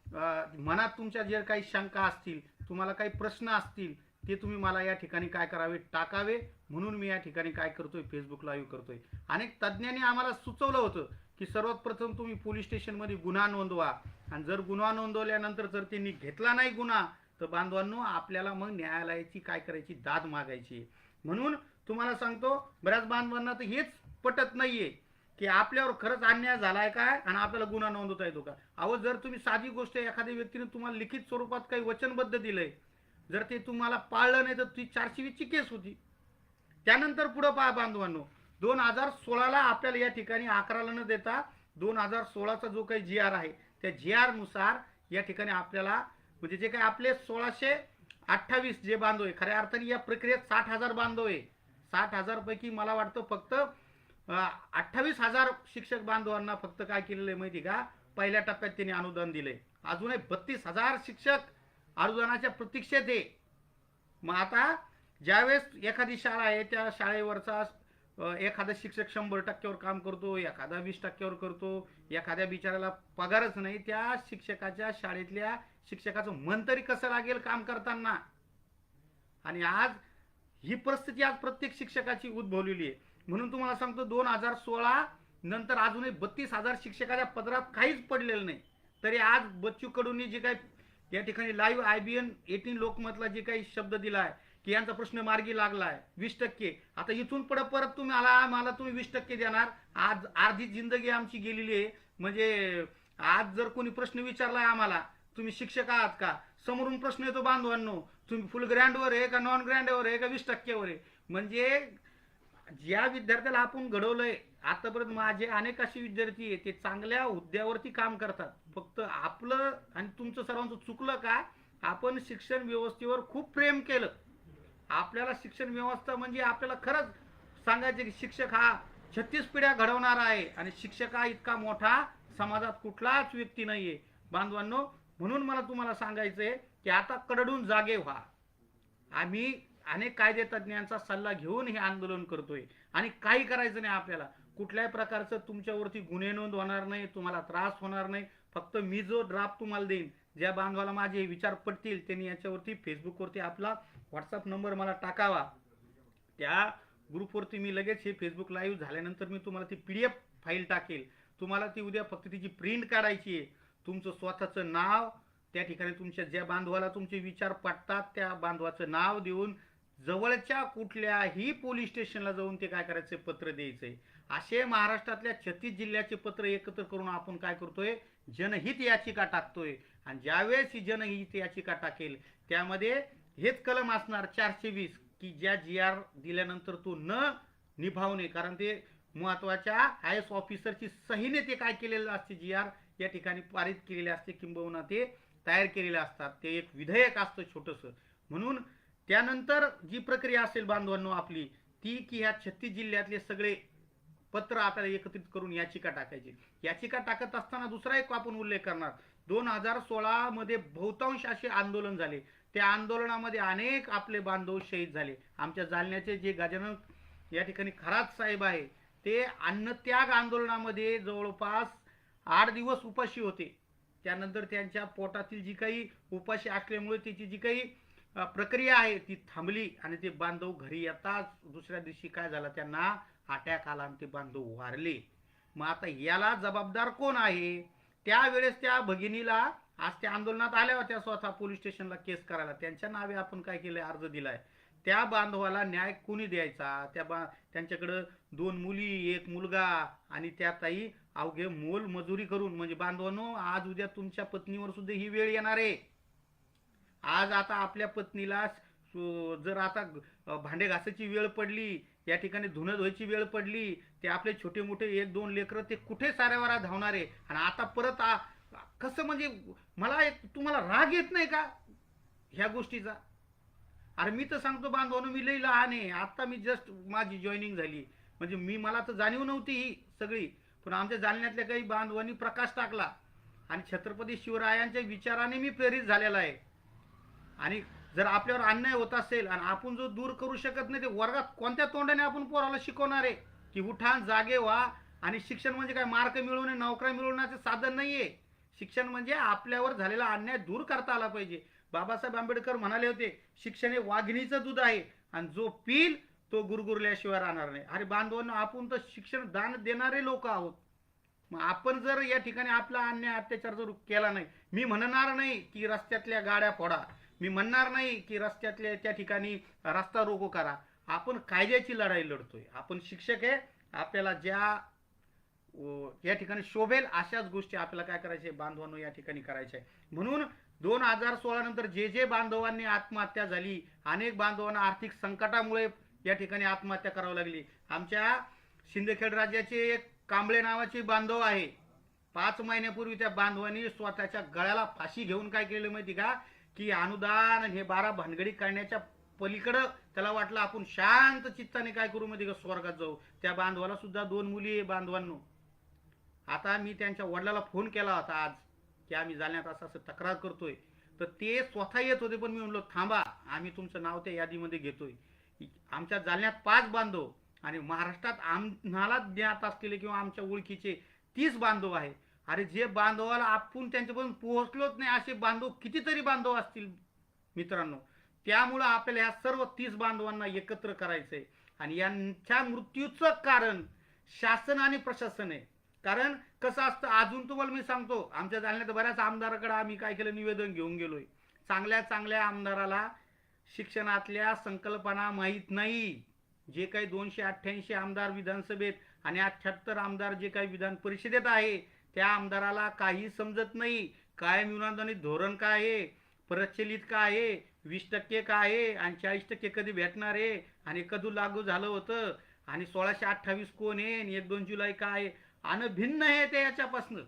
मनात तुमच्या जे काही शंका असतील, तुम्हाला काही प्रश्न असतील, ते तुम्ही मला या ठिकाणी काय करावे, टाकावे. म्हणून मी या ठिकाणी काय करतोय, फेसबुक लाईव्ह करतोय. अनेक तज्ज्ञांनी आम्हाला सुचवलं होतं की सर्वात प्रथम तुम्ही पोलीस स्टेशनमध्ये गुन्हा नोंदवा, आणि जर गुन्हा नोंदवल्यानंतर जर त्यांनी घेतला नाही गुन्हा, तर बांधवांनो आपल्याला मग न्यायालयाची काय करायची, दाद मागायची. म्हणून तुम्हाला सांगतो, बऱ्याच बांधवांना तर हेच पटत नाहीये की आपल्यावर खरंच अन्याय झालाय काय आणि आपल्याला गुन्हा नोंदवता येतो का. अहो, जर तुम्ही साधी गोष्ट, एखाद्या व्यक्तीने तुम्हाला लिखित स्वरूपात काही वचनबद्ध दिलंय, जर ते तुम्हाला पाळलं नाही तर ती 420ची केस होती. त्यानंतर पुढं पहा बांधवांनो, 2016ला आपल्याला या ठिकाणी 11ला न देता 2016चा जो काही जी आर आहे, त्या जी आर नुसार या ठिकाणी आपल्याला म्हणजे जे काही आपले 1628 जे बांधव आहे, खऱ्या अर्थाने या प्रक्रियेत 60,000 बांधव आहे. 60,000 पैकी मला वाटतं फक्त 28,000 शिक्षक बांधवांना फक्त काय केलेलं आहे माहिती का, पहिल्या टप्प्यात त्यांनी अनुदान दिलंय. अजूनही 32,000 शिक्षक अनुदानाच्या प्रतीक्षेत आहे. मग आता ज्यावेळेस एखादी शाळा आहे, त्या शाळेवरचा एखादा शिक्षक 100%वर काम करतो, एखादा 20%वर करतो, एखाद्या बिचाराला पगारच नाही, त्या शिक्षकाच्या शाळेतल्या शिक्षकाचं मन तरी कसं लागेल काम करताना. आणि आज ही परिस्थिती आज प्रत्येक शिक्षकाची उद्भवलेली आहे. म्हणून तुम्हाला सांगतो, 2016 नंतर अजूनही 32,000 शिक्षकाच्या पदरात काहीच पडलेलं नाही. तरी आज बच्चू कडूंनी जे काही या ठिकाणी लाईव्ह IBN 18 लोकमतला जे काही शब्द दिलाय की यांचा प्रश्न मार्गी लागलाय 20%, आता इथून पुढे परत तुम्ही मला तुम्ही 20% देणार. आज अर्धी जिंदगी आमची गेलेली आहे. म्हणजे आज जर कोणी प्रश्न विचारलाय आम्हाला, तुम्ही शिक्षक आहात का, समोरून प्रश्न येतो बांधवांनो, तुम्ही फुल ग्रँडवर आहे का नॉन ग्रँडवर आहे का 20%वर आहे. म्हणजे ज्या विद्यार्थ्याला आपण घडवलंय, आतापर्यंत माझे अनेक असे विद्यार्थी आहेत, ते चांगल्या हुद्द्यावरती काम करतात. फक्त आपलं आणि तुमचं सर्वांचं चुकलं का, आपण शिक्षण व्यवस्थेवर खूप प्रेम केलं. आपल्याला शिक्षण व्यवस्था म्हणजे आपल्याला खरंच सांगायचं की शिक्षक हा 36 पिढ्या घडवणारा आहे, आणि शिक्षक हा इतका मोठा समाजात कुठलाच व्यक्ती नाहीये बांधवांनो. म्हणून मला तुम्हाला सांगायचंय की आता कडडून जागे व्हा. आम्ही अनेक कायदे तज्ज्ञांचा सल्ला घेऊन हे आंदोलन करतोय, आणि काही करायचं नाही आपल्याला. कुठल्याही प्रकारचं तुमच्यावरती गुन्हे नोंद होणार नाही, तुम्हाला त्रास होणार नाही. फक्त मी जो ड्राफ्ट तुम्हाला देईन, ज्या बांधवाला माझे विचार पडतील त्यांनी याच्यावरती फेसबुकवरती आपला व्हॉट्सअप नंबर मला टाकावा. त्या ग्रुपवरती मी लगेच हे फेसबुक लाईव्ह झाल्यानंतर मी तुम्हाला ती PDF फाईल टाकेल. तुम्हाला ती उद्या फक्त तिची प्रिंट काढायची आहे. तुमचं स्वतःचं नाव, त्या ठिकाणी तुमच्या ज्या बांधवाला तुमचे विचार पटतात त्या बांधवाचं नाव देऊन जवळच्या कुठल्याही पोलीस स्टेशनला जाऊन ते काय करायचं, पत्र द्यायचंय. असे महाराष्ट्रातल्या 36 जिल्ह्याचे पत्र एकत्र करून आपण काय करतोय, जनहित याचिका टाकतोय. आणि ज्यावेळेस ही जनहित याचिका टाकेल, त्यामध्ये हेच कलम असणार 420 की ज्या GR दिल्यानंतर तो न निभावणे, कारण ते महत्वाच्या IAS ऑफिसरची सहीने ते काय केलेलं असते, GR या ठिकाणी पारित केलेले असते, किंबहुना ते तयार केलेले असतात. ते एक विधेयक असतं छोटंसं. म्हणून त्यानंतर जी प्रक्रिया असेल बांधवांनो आपली, ती की ह्या 36 जिल्ह्यातले सगळे पत्र आपल्याला एकत्रित करून याचिका टाकायची. याचिका टाकत असताना दुसरा एक आपण उल्लेख करणार, 2016 मध्ये बहुतांश असे आंदोलन झाले. त्या आंदोलनामध्ये अनेक आपले बांधव शहीद झाले. आमच्या जालन्याचे जे गजानन या ठिकाणी खरात साहेब आहे, ते अन्नत्याग आंदोलनामध्ये जवळपास 8 दिवस उपाशी होते. त्यानंतर त्यांच्या पोटातील जी काही उपाशी असल्यामुळे त्याची जी काही प्रक्रिया आहे ती थांबली, आणि ते बांधव घरी येताच दुसऱ्या दिवशी काय झालं, त्यांना अटॅक आला आणि ते बांधव वारले. मग आता याला जबाबदार कोण आहे. त्यावेळेस त्या भगिनीला आज त्या आंदोलनात आल्या होत्या स्वतः पोलीस स्टेशनला केस करायला, त्यांच्या नावे आपण काय केलंय, अर्ज दिलाय. त्या बांधवाला न्याय कोणी द्यायचा. त्यांच्याकडं 2 मुली 1 मुलगा, आणि त्यातही अवघे मोल मजुरी करून. म्हणजे बांधवांनो, आज उद्या तुमच्या पत्नीवर सुद्धा ही वेळ येणार आहे. आज आता आपल्या पत्नीला जर आता भांडे घासायची वेळ पडली, या ठिकाणी धुणं धुवायची वेळ पडली, ते आपले छोटे मोठे 1-2 लेकरं ते कुठे साऱ्यावारा धावणार आहे. आणि आता परत कसं, म्हणजे मला तुम्हाला राग येत नाही का ह्या गोष्टीचा. अरे मी तर सांगतो बांधवांनो, मी लई लहान आहे. आता मी जस्ट माझी जॉईनिंग झाली, म्हणजे मला तर जाणीव नव्हती ही सगळी. पण आमच्या जालन्यातल्या काही बांधवांनी प्रकाश टाकला, आणि छत्रपती शिवरायांच्या विचाराने मी प्रेरित झालेला आहे. आणि जर आपल्यावर अन्याय होत असेल आणि आपण जो दूर करू शकत नाही, ते वर्गात कोणत्या तोंडाने आपण पोराला शिकवणार आहे की उठा जागे व्हा. आणि शिक्षण म्हणजे काय मार्क मिळवणे, नोकऱ्या मिळवण्याचे साधन नाहीये. शिक्षण म्हणजे आपल्यावर झालेला अन्याय दूर करता आला पाहिजे. बाबासाहेब आंबेडकर म्हणाले होते, शिक्षण हे वाघिणीचं दूध आहे आणि जो पिल तो गुरगुरल्याशिवाय राहणार नाही. अरे बांधवांनो, आपण तर शिक्षण दान देणारे लोक आहोत. मग आपण जर या ठिकाणी आपला अन्याय अत्याचार जर केला नाही, मी म्हणणार नाही की रस्त्यातल्या गाड्या फोडा, मी म्हणणार नाही की रस्त्यातल्या त्या ठिकाणी रस्ता रोको करा. आपण कायद्याची लढाई लढतोय. आपण शिक्षक आहे. आपल्याला ज्या या ठिकाणी शोभेल अशाच गोष्टी आपल्याला काय करायचे बांधवांनो या ठिकाणी करायचे. म्हणून 2016 नंतर जे जे बांधवांनी आत्महत्या झाली, अनेक बांधवांना आर्थिक संकटामुळे या ठिकाणी आत्महत्या करावी लागली. आमच्या शिंदखेड राज्याचे एक कांबळे नावाचे बांधव आहे. 5 महिन्यापूर्वी त्या बांधवांनी स्वतःच्या गळ्याला फाशी घेऊन काय केलं माहिती का, की अनुदान हे 12 भानगडी करण्याच्या पलीकडं त्याला वाटलं आपण शांत चित्ताने काय करू माहिती का, स्वर्गात जाऊ. त्या बांधवाला सुद्धा 2 मुली आहे बांधवांनो. आता मी त्यांच्या वडिलाला फोन केला होता आज की आम्ही जालन्यात असं असं तक्रार करतोय. तर ते स्वतः येत होते, पण मी म्हणलो थांबा, आम्ही तुमचं नाव त्या यादीमध्ये घेतोय. आमच्या जालन्यात 5 बांधव आणि महाराष्ट्रात आम्हाला ज्ञात असलेले किंवा आमच्या ओळखीचे 30 बांधव आहे. अरे जे बांधवाला आपण त्यांच्यापर्यंत पोहोचलोच नाही असे बांधव कितीतरी बांधव असतील मित्रांनो. त्यामुळं आपल्याला ह्या सर्व 30 बांधवांना एकत्र करायचंय आणि यांच्या मृत्यूचं कारण शासन आणि प्रशासन आहे. कारण कसं असतं, अजून तुम्हाला मी सांगतो, आमच्या जालन्यात बऱ्याच आमदाराकडे आम्ही काय केलं, निवेदन घेऊन गेलोय. चांगल्या चांगल्या आमदाराला शिक्षणातल्या संकल्पना माहीत नाही. जे काही 288 आमदार विधानसभेत आणि 78 आमदार जे काही विधान परिषदेत आहे, त्या आमदाराला काही समजत नाही. कायम अनुदानित धोरण काय आहे, प्रचलित काय आहे, 20% काय आहे आणि 40% कधी भेटणार आहे आणि कधी लागू झालं होतं आणि 1628 कोण आहे आणि 1-2 जुलै काय आहे, आणि भिन्न आहे ते याच्यापासून.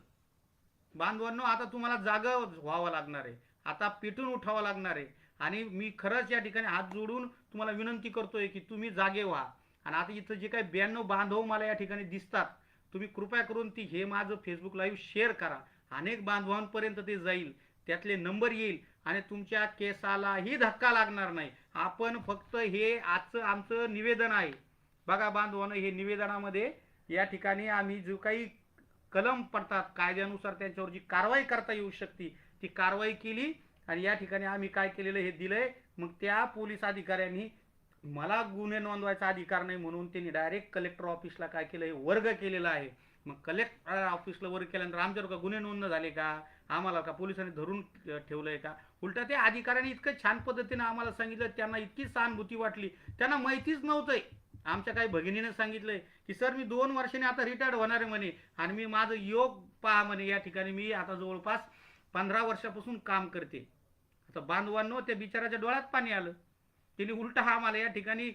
बांधवांनो, आता तुम्हाला जागा व्हावं लागणार आहे. आता पेटून उठावं लागणार आहे. आणि मी खरंच या ठिकाणी हात जोडून तुम्हाला विनंती करतोय की तुम्ही जागे व्हा. आणि आता इथं जे काही 92 बांधव मला या ठिकाणी दिसतात, तुम्ही कृपया करून ती हे माझं फेसबुक लाईव्ह शेअर करा. अनेक बांधवांपर्यंत ते जाईल, त्यातले नंबर येईल आणि तुमच्या केसालाही धक्का लागणार नाही. आपण फक्त हे आजचं आमचं निवेदन आहे. बघा बांधवांनो, हे निवेदनामध्ये या ठिकाणी आम्ही जो काही कलम पडतात कायद्यानुसार त्यांच्यावर जी कारवाई करता येऊ शकते ती कारवाई केली आणि या ठिकाणी आम्ही काय केलेलं हे दिलंय. मग त्या पोलीस अधिकाऱ्यांनी मला गुन्हे नोंदवायचा अधिकार नाही म्हणून त्यांनी डायरेक्ट कलेक्टर ऑफिसला काय केलं, हे वर्ग केलेला आहे. मग कलेक्टर ऑफिसला वर्ग केल्यानंतर आमच्यावर का गुन्हे नोंद झाले का, आम्हाला का पोलिसांनी धरून ठेवलंय का? उलटा त्या अधिकाऱ्यांनी इतकं छान पद्धतीने आम्हाला सांगितलं, त्यांना इतकी सहानुभूती वाटली, त्यांना माहितीच नव्हतंय. आमच्या काही भगिनीने सांगितलंय की सर मी 2 वर्षांनी आता रिटायर्ड होणार आहे म्हणे आणि मी माझं योग पहा म्हणे, या ठिकाणी मी आता जवळपास 15 वर्षापासून काम करते. आता बांधवांनो, त्या बिचाराच्या डोळ्यात पाणी आलं. त्यांनी उलटा हा आम्हाला या ठिकाणी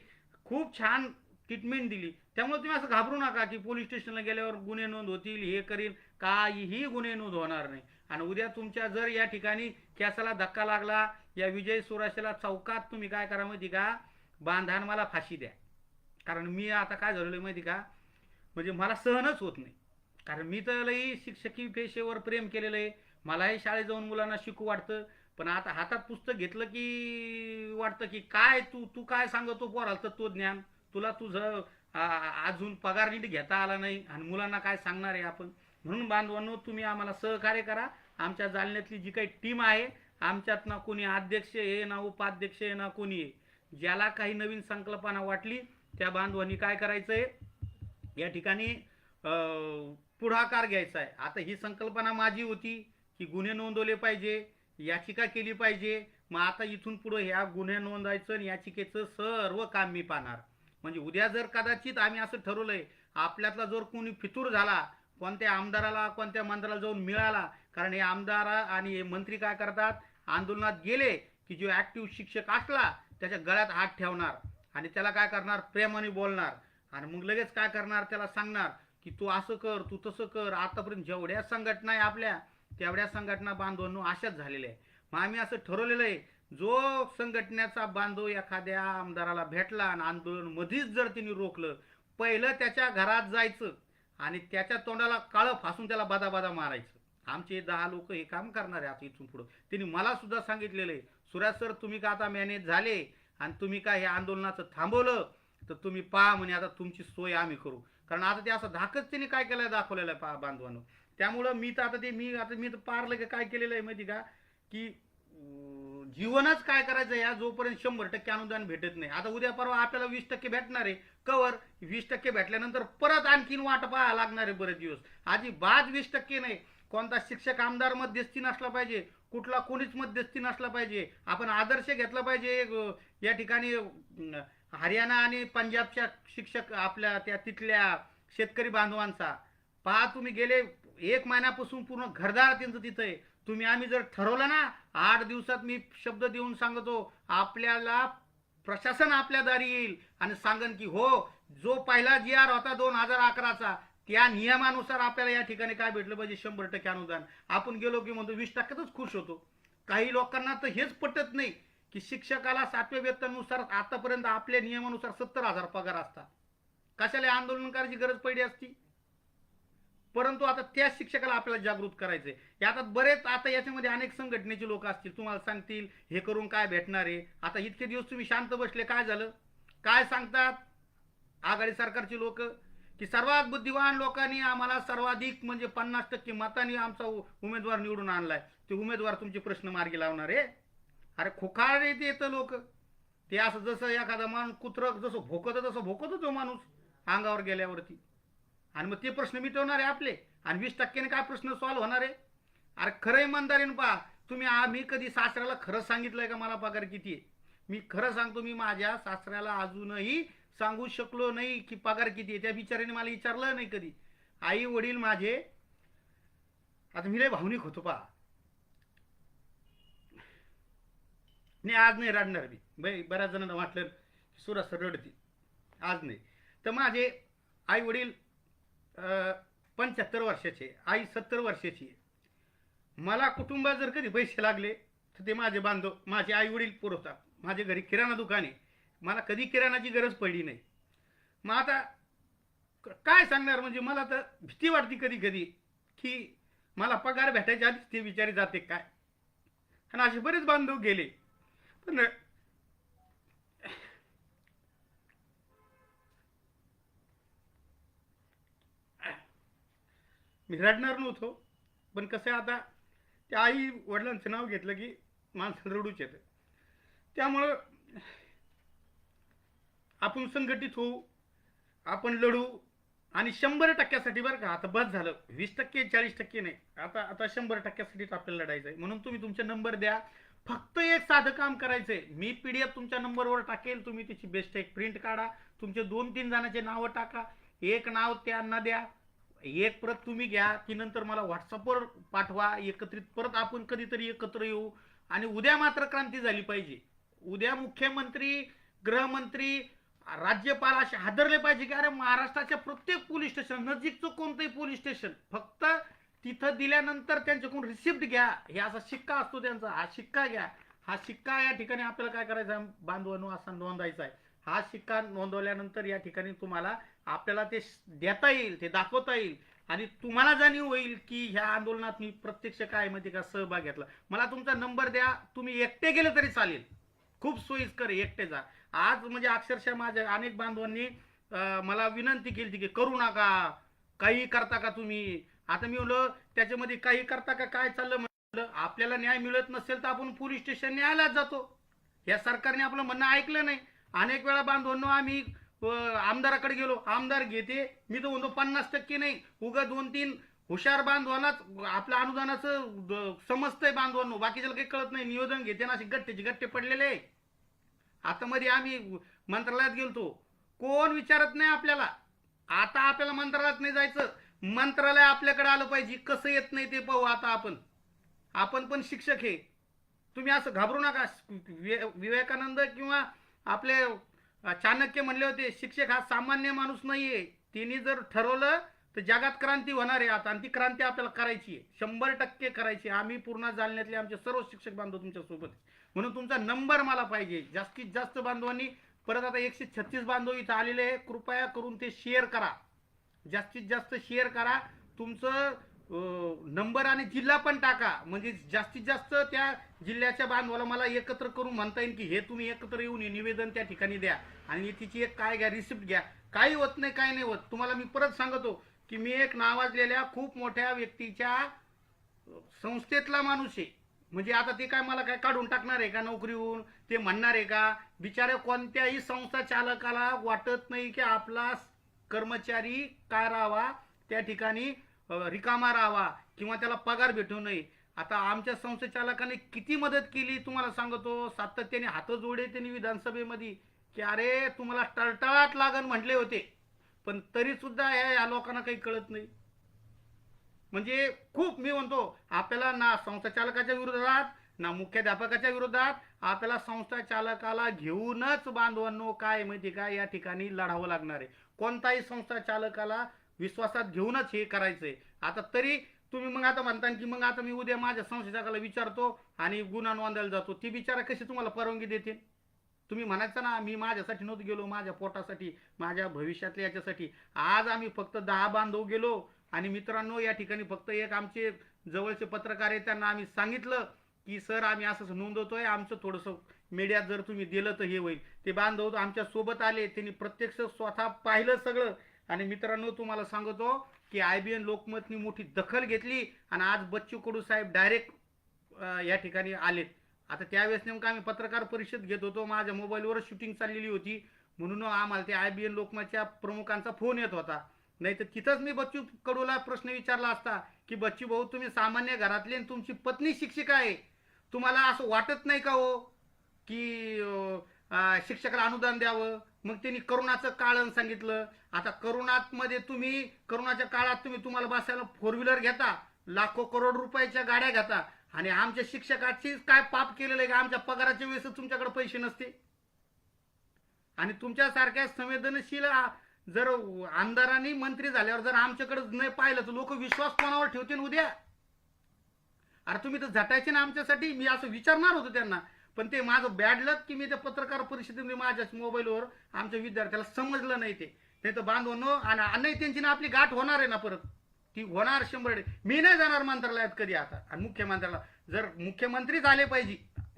खूप छान ट्रीटमेंट दिली. त्यामुळे तुम्ही असं घाबरू नका की पोलीस स्टेशनला गेल्यावर गुन्हे नोंद होतील, हे करील, काहीही गुन्हे नोंद होणार नाही. आणि उद्या तुमच्या जर या ठिकाणी केसाला धक्का लागला, या विजय सुराशेला चौकात तुम्ही काय करा माहिती का, बांधान मला फाशी द्या. कारण मी आता काय झालेलं माहिती का, म्हणजे मला सहनच होत नाही. कारण मी तर लई शिक्षकी पेशेवर प्रेम केलेलं आहे. मलाही शाळेत जाऊन मुलांना शिकू वाटतं, पण आता हातात पुस्तक घेतलं की वाटतं की काय तू तू काय सांगतो पोराला तत्वज्ञान, तुला तुझं अजून पगार नीट घेता आला नाही आणि मुलांना काय सांगणार आहे आपण. म्हणून बांधवांनो, तुम्ही आम्हाला सहकार्य करा. आमच्या जालन्यातली जी काही टीम आहे, आमच्यात ना कोणी अध्यक्ष आहे ना उपाध्यक्ष आहे ना कोणी आहे. ज्याला काही नवीन संकल्पना वाटली त्या बांधवांनी काय करायचंय, या ठिकाणी पुढाकार घ्यायचा आहे. आता ही संकल्पना माझी होती की गुन्हे नोंदवले पाहिजे, याचिका केली पाहिजे. मग आता इथून पुढे ह्या गुन्हे नोंदायचं आणि याचिकेचं सर्व काम मी पाहणार. म्हणजे उद्या जर कदाचित आम्ही असं ठरवलंय, आपल्यातला जर कोणी फितूर झाला, कोणत्या आमदाराला कोणत्या मंत्र्याला जाऊन मिळाला, कारण हे आमदार आणि हे मंत्री काय करतात, आंदोलनात गेले की जो ऍक्टिव्ह शिक्षक असला त्याच्या गळ्यात हात ठेवणार आणि त्याला काय करणार, प्रेमाने बोलणार आणि मग लगेच काय करणार, त्याला सांगणार की तू असं कर, तू तसं कर. आतापर्यंत जेवढ्या संघटना आहे आपल्या, तेवढ्या संघटना बांधवांनो अशाच झालेल्या आहे. मग आम्ही असं ठरवलेलं आहे, जो संघटनेचा बांधव एखाद्या आमदाराला भेटला आणि आंदोलन मधीच जर त्यांनी रोखलं, पहिलं त्याच्या घरात जायचं आणि त्याच्या तोंडाला काळं फासून त्याला बादा मारायचं. आमचे 10 लोक हे काम करणार आहे आता इथून पुढं. त्यांनी मला सुद्धा सांगितलेलं आहे, सुराज सर तुम्ही का आता मॅनेज झाले आणि तुम्ही काय हे आंदोलनाचं थांबवलं तर तुम्ही पहा म्हणे, आता तुमची सोय आम्ही करू. कारण आता ते असं धाकच त्यांनी काय केलंय दाखवलेलं आहे पहा बांधवांनो. त्यामुळं मी तर मी तर पारलं की काय केलेलं आहे माहिती का, की जीवनच काय करायचं या जोपर्यंत 100% अनुदान भेटत नाही. आता उद्या परवा आपल्याला 20% भेटणार आहे. कवर 20% भेटल्यानंतर परत आणखीन वाट पाहायला लागणार आहे बरेच दिवस. अजिबात 20% नाही. कोणता शिक्षक आमदार मध्यस्थी नसला पाहिजे, कुठला कोणीच मध्यस्थी नसला पाहिजे. आपण आदर्श घेतला पाहिजे. या ठिकाणी हरियाणा आणि पंजाबच्या शिक्षक आपल्या त्या तिथल्या शेतकरी बांधवांचा पहा, तुम्ही गेले 1 महिन्यापासून पूर्ण घरदार त्यांचं तिथं आहे. तुम्ही आम्ही जर ठरवलं ना, 8 दिवसात मी शब्द देऊन सांगतो, आपल्याला प्रशासन आपल्या दारी येईल आणि सांगन की हो, जो पहिला जी आर होता 2011चा त्या नियमानुसार आपल्याला या ठिकाणी काय भेटलं पाहिजे, 100% अनुदान. आपण गेलो की म्हणतो 20%च खुश होतो. काही लोकांना तर हेच पटत नाही की शिक्षकाला 7व्या वेतनानुसार आतापर्यंत आपल्या नियमानुसार 70,000 पगार असतात. कशाला आंदोलन करायची गरज पडली असती. परंतु आता त्या शिक्षकाला आपल्याला जागृत करायचंय. आता बरेच आता याच्यामध्ये अनेक संघटनेचे लोक असतील, तुम्हाला सांगतील हे करून काय भेटणार आहे. आता इतके दिवस तुम्ही शांत बसले, काय झालं? काय सांगतात आघाडी सरकारची लोक की सर्वात बुद्धिवान लोकांनी आम्हाला सर्वाधिक म्हणजे 50% मतांनी आमचा उमेदवार निवडून आणलाय. ते उमेदवार तुमचे प्रश्न मार्गी लावणार आहे. अरे खोखार येतं लोक. ते असं जसं एखादा माणूस कुत्र जसं भोकत तसं भोकतो तो माणूस अंगावर गेल्यावरती. आणि मग ते प्रश्न मिटवणार आहे आपले, आणि 20%ने काय प्रश्न सॉल्व्ह होणार आहे? अरे खरं इमानदारीने पहा तुम्ही. मी कधी सासऱ्याला खरं सांगितलंय का मला पगार किती आहे? मी खरं सांगतो, मी माझ्या सासऱ्याला अजूनही सांगू शकलो नाही की पगार किती आहे. त्या बिचाऱ्याने मला विचारलं नाही कधी. आई वडील माझे, आता मी लय भावनिक होतो पहा. नाही आज नाही रडणार मी. बऱ्याच जणांना वाटलं सुरस रडती. आज नाही. तर माझे आई वडील 75 वर्षाचे, आई 70 वर्षाची. मला कुटुंबात जर कधी पैसे लागले तर ते माझे बांधव, माझे आई वडील पुरवतात. माझ्या घरी किराणा दुकान आहे, मला कधी किराणाची गरज पडली नाही. मग आता काय सांगणार, म्हणजे मला तर भीती वाटते कधी कधी की मला पगार भेटायच्या आधीच ते विचारी जाते काय. आणि असे बरेच बांधव गेले. पण मी रडणार नव्हतो, पण कसं आहे आता त्या आई वडिलांचं नाव घेतलं की माणसाला रडूच येतं. त्यामुळं आपण संघटित होऊ, आपण लढू. आणि 100%साठी बरं का, आता बस झालं 20% 40% नाही, आता आता 100%साठीच आपल्याला लढायचं आहे. म्हणून तुम्ही तुमचे नंबर द्या. फक्त एक साधं काम करायचंय, मी PDF तुमच्या नंबरवर टाकेल, तुम्ही त्याची बेस्ट एक प्रिंट काढा, तुमचे 2-3 जणांचे नावं टाका, एक नाव त्यांना द्या, एक प्रत तुम्ही घ्या, ती नंतर मला व्हॉट्सअपवर पाठवा. एकत्रित परत आपण कधीतरी एकत्र येऊ. आणि उद्या मात्र क्रांती झाली पाहिजे. उद्या मुख्यमंत्री, गृहमंत्री, राज्यपाल असे हादरले पाहिजे की अरे महाराष्ट्राच्या प्रत्येक पोलीस स्टेशन, नजीकचं कोणतंही पोलीस स्टेशन, फक्त तिथं दिल्यानंतर त्यांच्याकडून रिसिप्ट घ्या. हे असा शिक्का असतो त्यांचा, हा शिक्का घ्या. हा शिक्का या ठिकाणी आपल्याला काय करायचा, बांधवांनो असा नोंदायचा आहे. हा शिक्का नोंदवल्यानंतर या ठिकाणी तुम्हाला आपल्याला ते देता येईल, ते दाखवता येईल. आणि तुम्हाला जाणीव होईल की ह्या आंदोलनात मी प्रत्यक्ष काय माहिती का सहभाग घेतला. मला तुमचा नंबर द्या, तुम्ही एकटे गेले तरी चालेल, खूप सोयीस्कर एकटे जा. आज म्हणजे अक्षरशः माझ्या अनेक बांधवांनी मला विनंती केली की करू नका, काही करता का तुम्ही. आता मी म्हणलं त्याच्यामध्ये काही करता का, काय चाललं म्हटलं. आपल्याला न्याय मिळत नसेल तर आपण पोलीस स्टेशन न्यायालयात जातो. या सरकारने आपलं म्हणणं ऐकलं नाही. अनेक वेळा बांधवांनो आम्ही आमदाराकडे गेलो, आमदार घेते, मी तर म्हणतो 50% नाही, उगा 2-3 हुशार बांधवांनाच आपल्या अनुदानाचं समजतंय बांधवांनो, बाकीच्याला काही कळत नाही. नियोजन घेते ना, असे गट्टेचे गट्टे पडलेले. आता मध्ये आम्ही मंत्रालयात गेलतो, कोण विचारत नाही आपल्याला. आता आपल्याला मंत्रालयात नाही जायचं, मंत्रालय आपल्याकडे आलं पाहिजे. कसं येत नाही ते पाहू. आता आपण पण शिक्षक आहे, तुम्ही असं घाबरू नका. विवेकानंद किंवा आपले चाणक्य म्हणले होते, शिक्षक हा सामान्य माणूस नाहीये. तिने जर ठरवलं तर जगात क्रांती होणार आहे आता, आणि ती क्रांती आपल्याला करायची आहे, 100% करायची. आम्ही पूर्ण जालन्यातले आमचे सर्व शिक्षक बांधव तुमच्या सोबत. म्हणून तुमचा नंबर मला पाहिजे. जास्तीत जास्त बांधवांनी, परत आता 136 बांधव इथं आलेले आहे, कृपया करून ते शेअर करा, जास्तीत जास्त शेअर करा. तुमचं नंबर आणि जिल्हा पण टाका, म्हणजे जास्तीत जास्त त्या जिल्ह्याच्या बांधवाला मला एकत्र करून म्हणता येईल की हे तुम्ही एकत्र येऊन निवेदन त्या ठिकाणी द्या. आणि तिची एक काय घ्या, रिसिप्ट घ्या. काही होत नाही, काय नाही होत. तुम्हाला मी परत सांगतो की मी एक नावाजलेल्या खूप मोठ्या व्यक्तीच्या संस्थेतला माणूस आहे. म्हणजे आता ते काय मला काय काढून टाकणार आहे का नोकरीहून? ते म्हणणार आहे का? बिचारे कोणत्याही संस्था चालकाला वाटत नाही की आपला कर्मचारी काय राहावा त्या ठिकाणी, रिकामा राहावा किंवा त्याला पगार भेटू नये. आता आमच्या संस्थाचालकाने किती मदत केली तुम्हाला सांगतो. सातत्याने हात जोडे त्यांनी विधानसभेमध्ये की अरे तुम्हाला टळटळाट लागन म्हटले होते, पण तरी सुद्धा या लोकांना काही कळत नाही. म्हणजे खूप मी म्हणतो आपल्याला ना संस्थाचालकाच्या विरोधात ना मुख्याध्यापकाच्या विरोधात, आपल्याला संस्थाचालकाला घेऊनच बांधवांनो काय माहिती का या ठिकाणी लढावं लागणार आहे. कोणताही संस्थाचालकाला विश्वासात घेऊनच हे करायचंय. आता तरी तुम्ही मग आता म्हणता की मग आता मी उद्या माझ्या संस्थाचालकाला विचारतो आणि गुन्हा नोंदायला जातो, ती बिचारा कशी तुम्हाला परवानगी देते? तुम्ही म्हणायचं ना मी माझ्यासाठी नव्हतं गेलो, माझ्या पोटासाठी, माझ्या भविष्यातल्या याच्यासाठी. आज आम्ही फक्त 10 बांधव गेलो आणि मित्रांनो या ठिकाणी फक्त एक आमचे जवळचे पत्रकार आहेत त्यांना आम्ही सांगितलं की सर आम्ही असंच नोंदवतोय, आमचं थोडंसं मीडियात जर तुम्ही दिलं तर हे होईल. ते बांधव आमच्या सोबत आले, त्यांनी प्रत्यक्ष स्वतः पाहिलं सगळं. आणि मित्रांनो तुम्हाला सांगतो की IBN लोकमतनी मोठी दखल घेतली आणि आज बच्चू कडू साहेब डायरेक्ट या ठिकाणी आलेत. आता त्यावेळेस नेमकं आम्ही पत्रकार परिषद घेत होतो, माझ्या मोबाईलवर शूटिंग चाललेली होती, म्हणून आम्हाला ते IBN लोकमतच्या प्रमुखांचा फोन येत होता. नाही तर तिथंच मी बच्चू कडूला प्रश्न विचारला असता की बच्चू भाऊ तुम्ही सामान्य घरातले आणि तुमची पत्नी शिक्षिका आहे, तुम्हाला असं वाटत नाही का हो की शिक्षकाला अनुदान द्यावं? मग त्यांनी करोनाचं कारण सांगितलं. आता करोनात मध्ये तुम्ही करोनाच्या काळात तुम्हाला बसायला 4 व्हीलर घेता, लाखो करोड रुपयाच्या गाड्या घेता आणि आमच्या शिक्षकाची काय पाप केलेलं आहे का आमच्या पगाराच्या वेळेस तुमच्याकडे पैसे नसते? आणि तुमच्यासारख्या संवेदनशील जर आमदारांनी मंत्री झाल्यावर जर आमच्याकडे नाही पाहिलं तर लोक विश्वास कोणावर ठेवतील उद्या? अरे तुम्ही तर झटायचे ना आमच्यासाठी, मी असं विचारणार होतो त्यांना. पण ते माझं बॅड लक की मी त्या पत्रकार परिषदेमध्ये माझ्याच मोबाईलवर आमच्या विद्यार्थ्याला समजलं नाही. ते तर बांधवनो आणि नाही त्यांची ना आपली गाठ होणार आहे ना परत, ती होणार 100%. मी नाही जाणार मंत्रालयात कधी आता. आणि मुख्यमंत्र्याला जर मुख्यमंत्रीच आले पाहिजे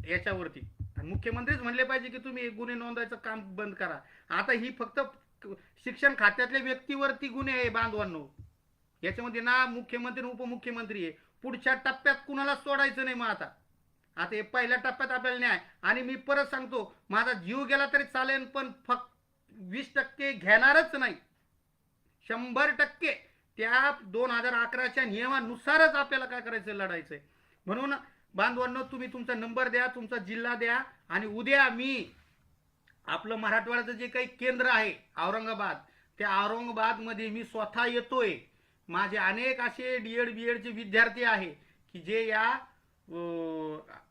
याच्यावरती आणि मुख्यमंत्रीच म्हणले पाहिजे की तुम्ही गुन्हे नोंदवायचं काम बंद करा. आता ही फक्त शिक्षण खात्यातल्या व्यक्तीवरती गुन्हे आहे बांधवांनो, याच्यामध्ये ना मुख्यमंत्री उपमुख्यमंत्री आहे. पुढच्या टप्प्यात कुणाला सोडायचं नाही. मग आता हे पहिल्या टप्प्यात आपल्याला न्याय. आणि मी परत सांगतो माझा जीव गेला तरी चालेल, पण फक्त 20% घेणारच नाही, 100% त्या 2011च्या नियमानुसारच आपल्याला काय करायचं, लढायचंय. म्हणून बांधवांनो तुम्ही तुमचा नंबर द्या, तुमचा जिल्हा द्या आणि उद्या मी आपलं मराठवाड्याचं जे काही केंद्र आहे औरंगाबाद, त्या औरंगाबादमध्ये मी स्वतः येतोय. माझे अनेक असे DED BED चे विद्यार्थी आहे की जे या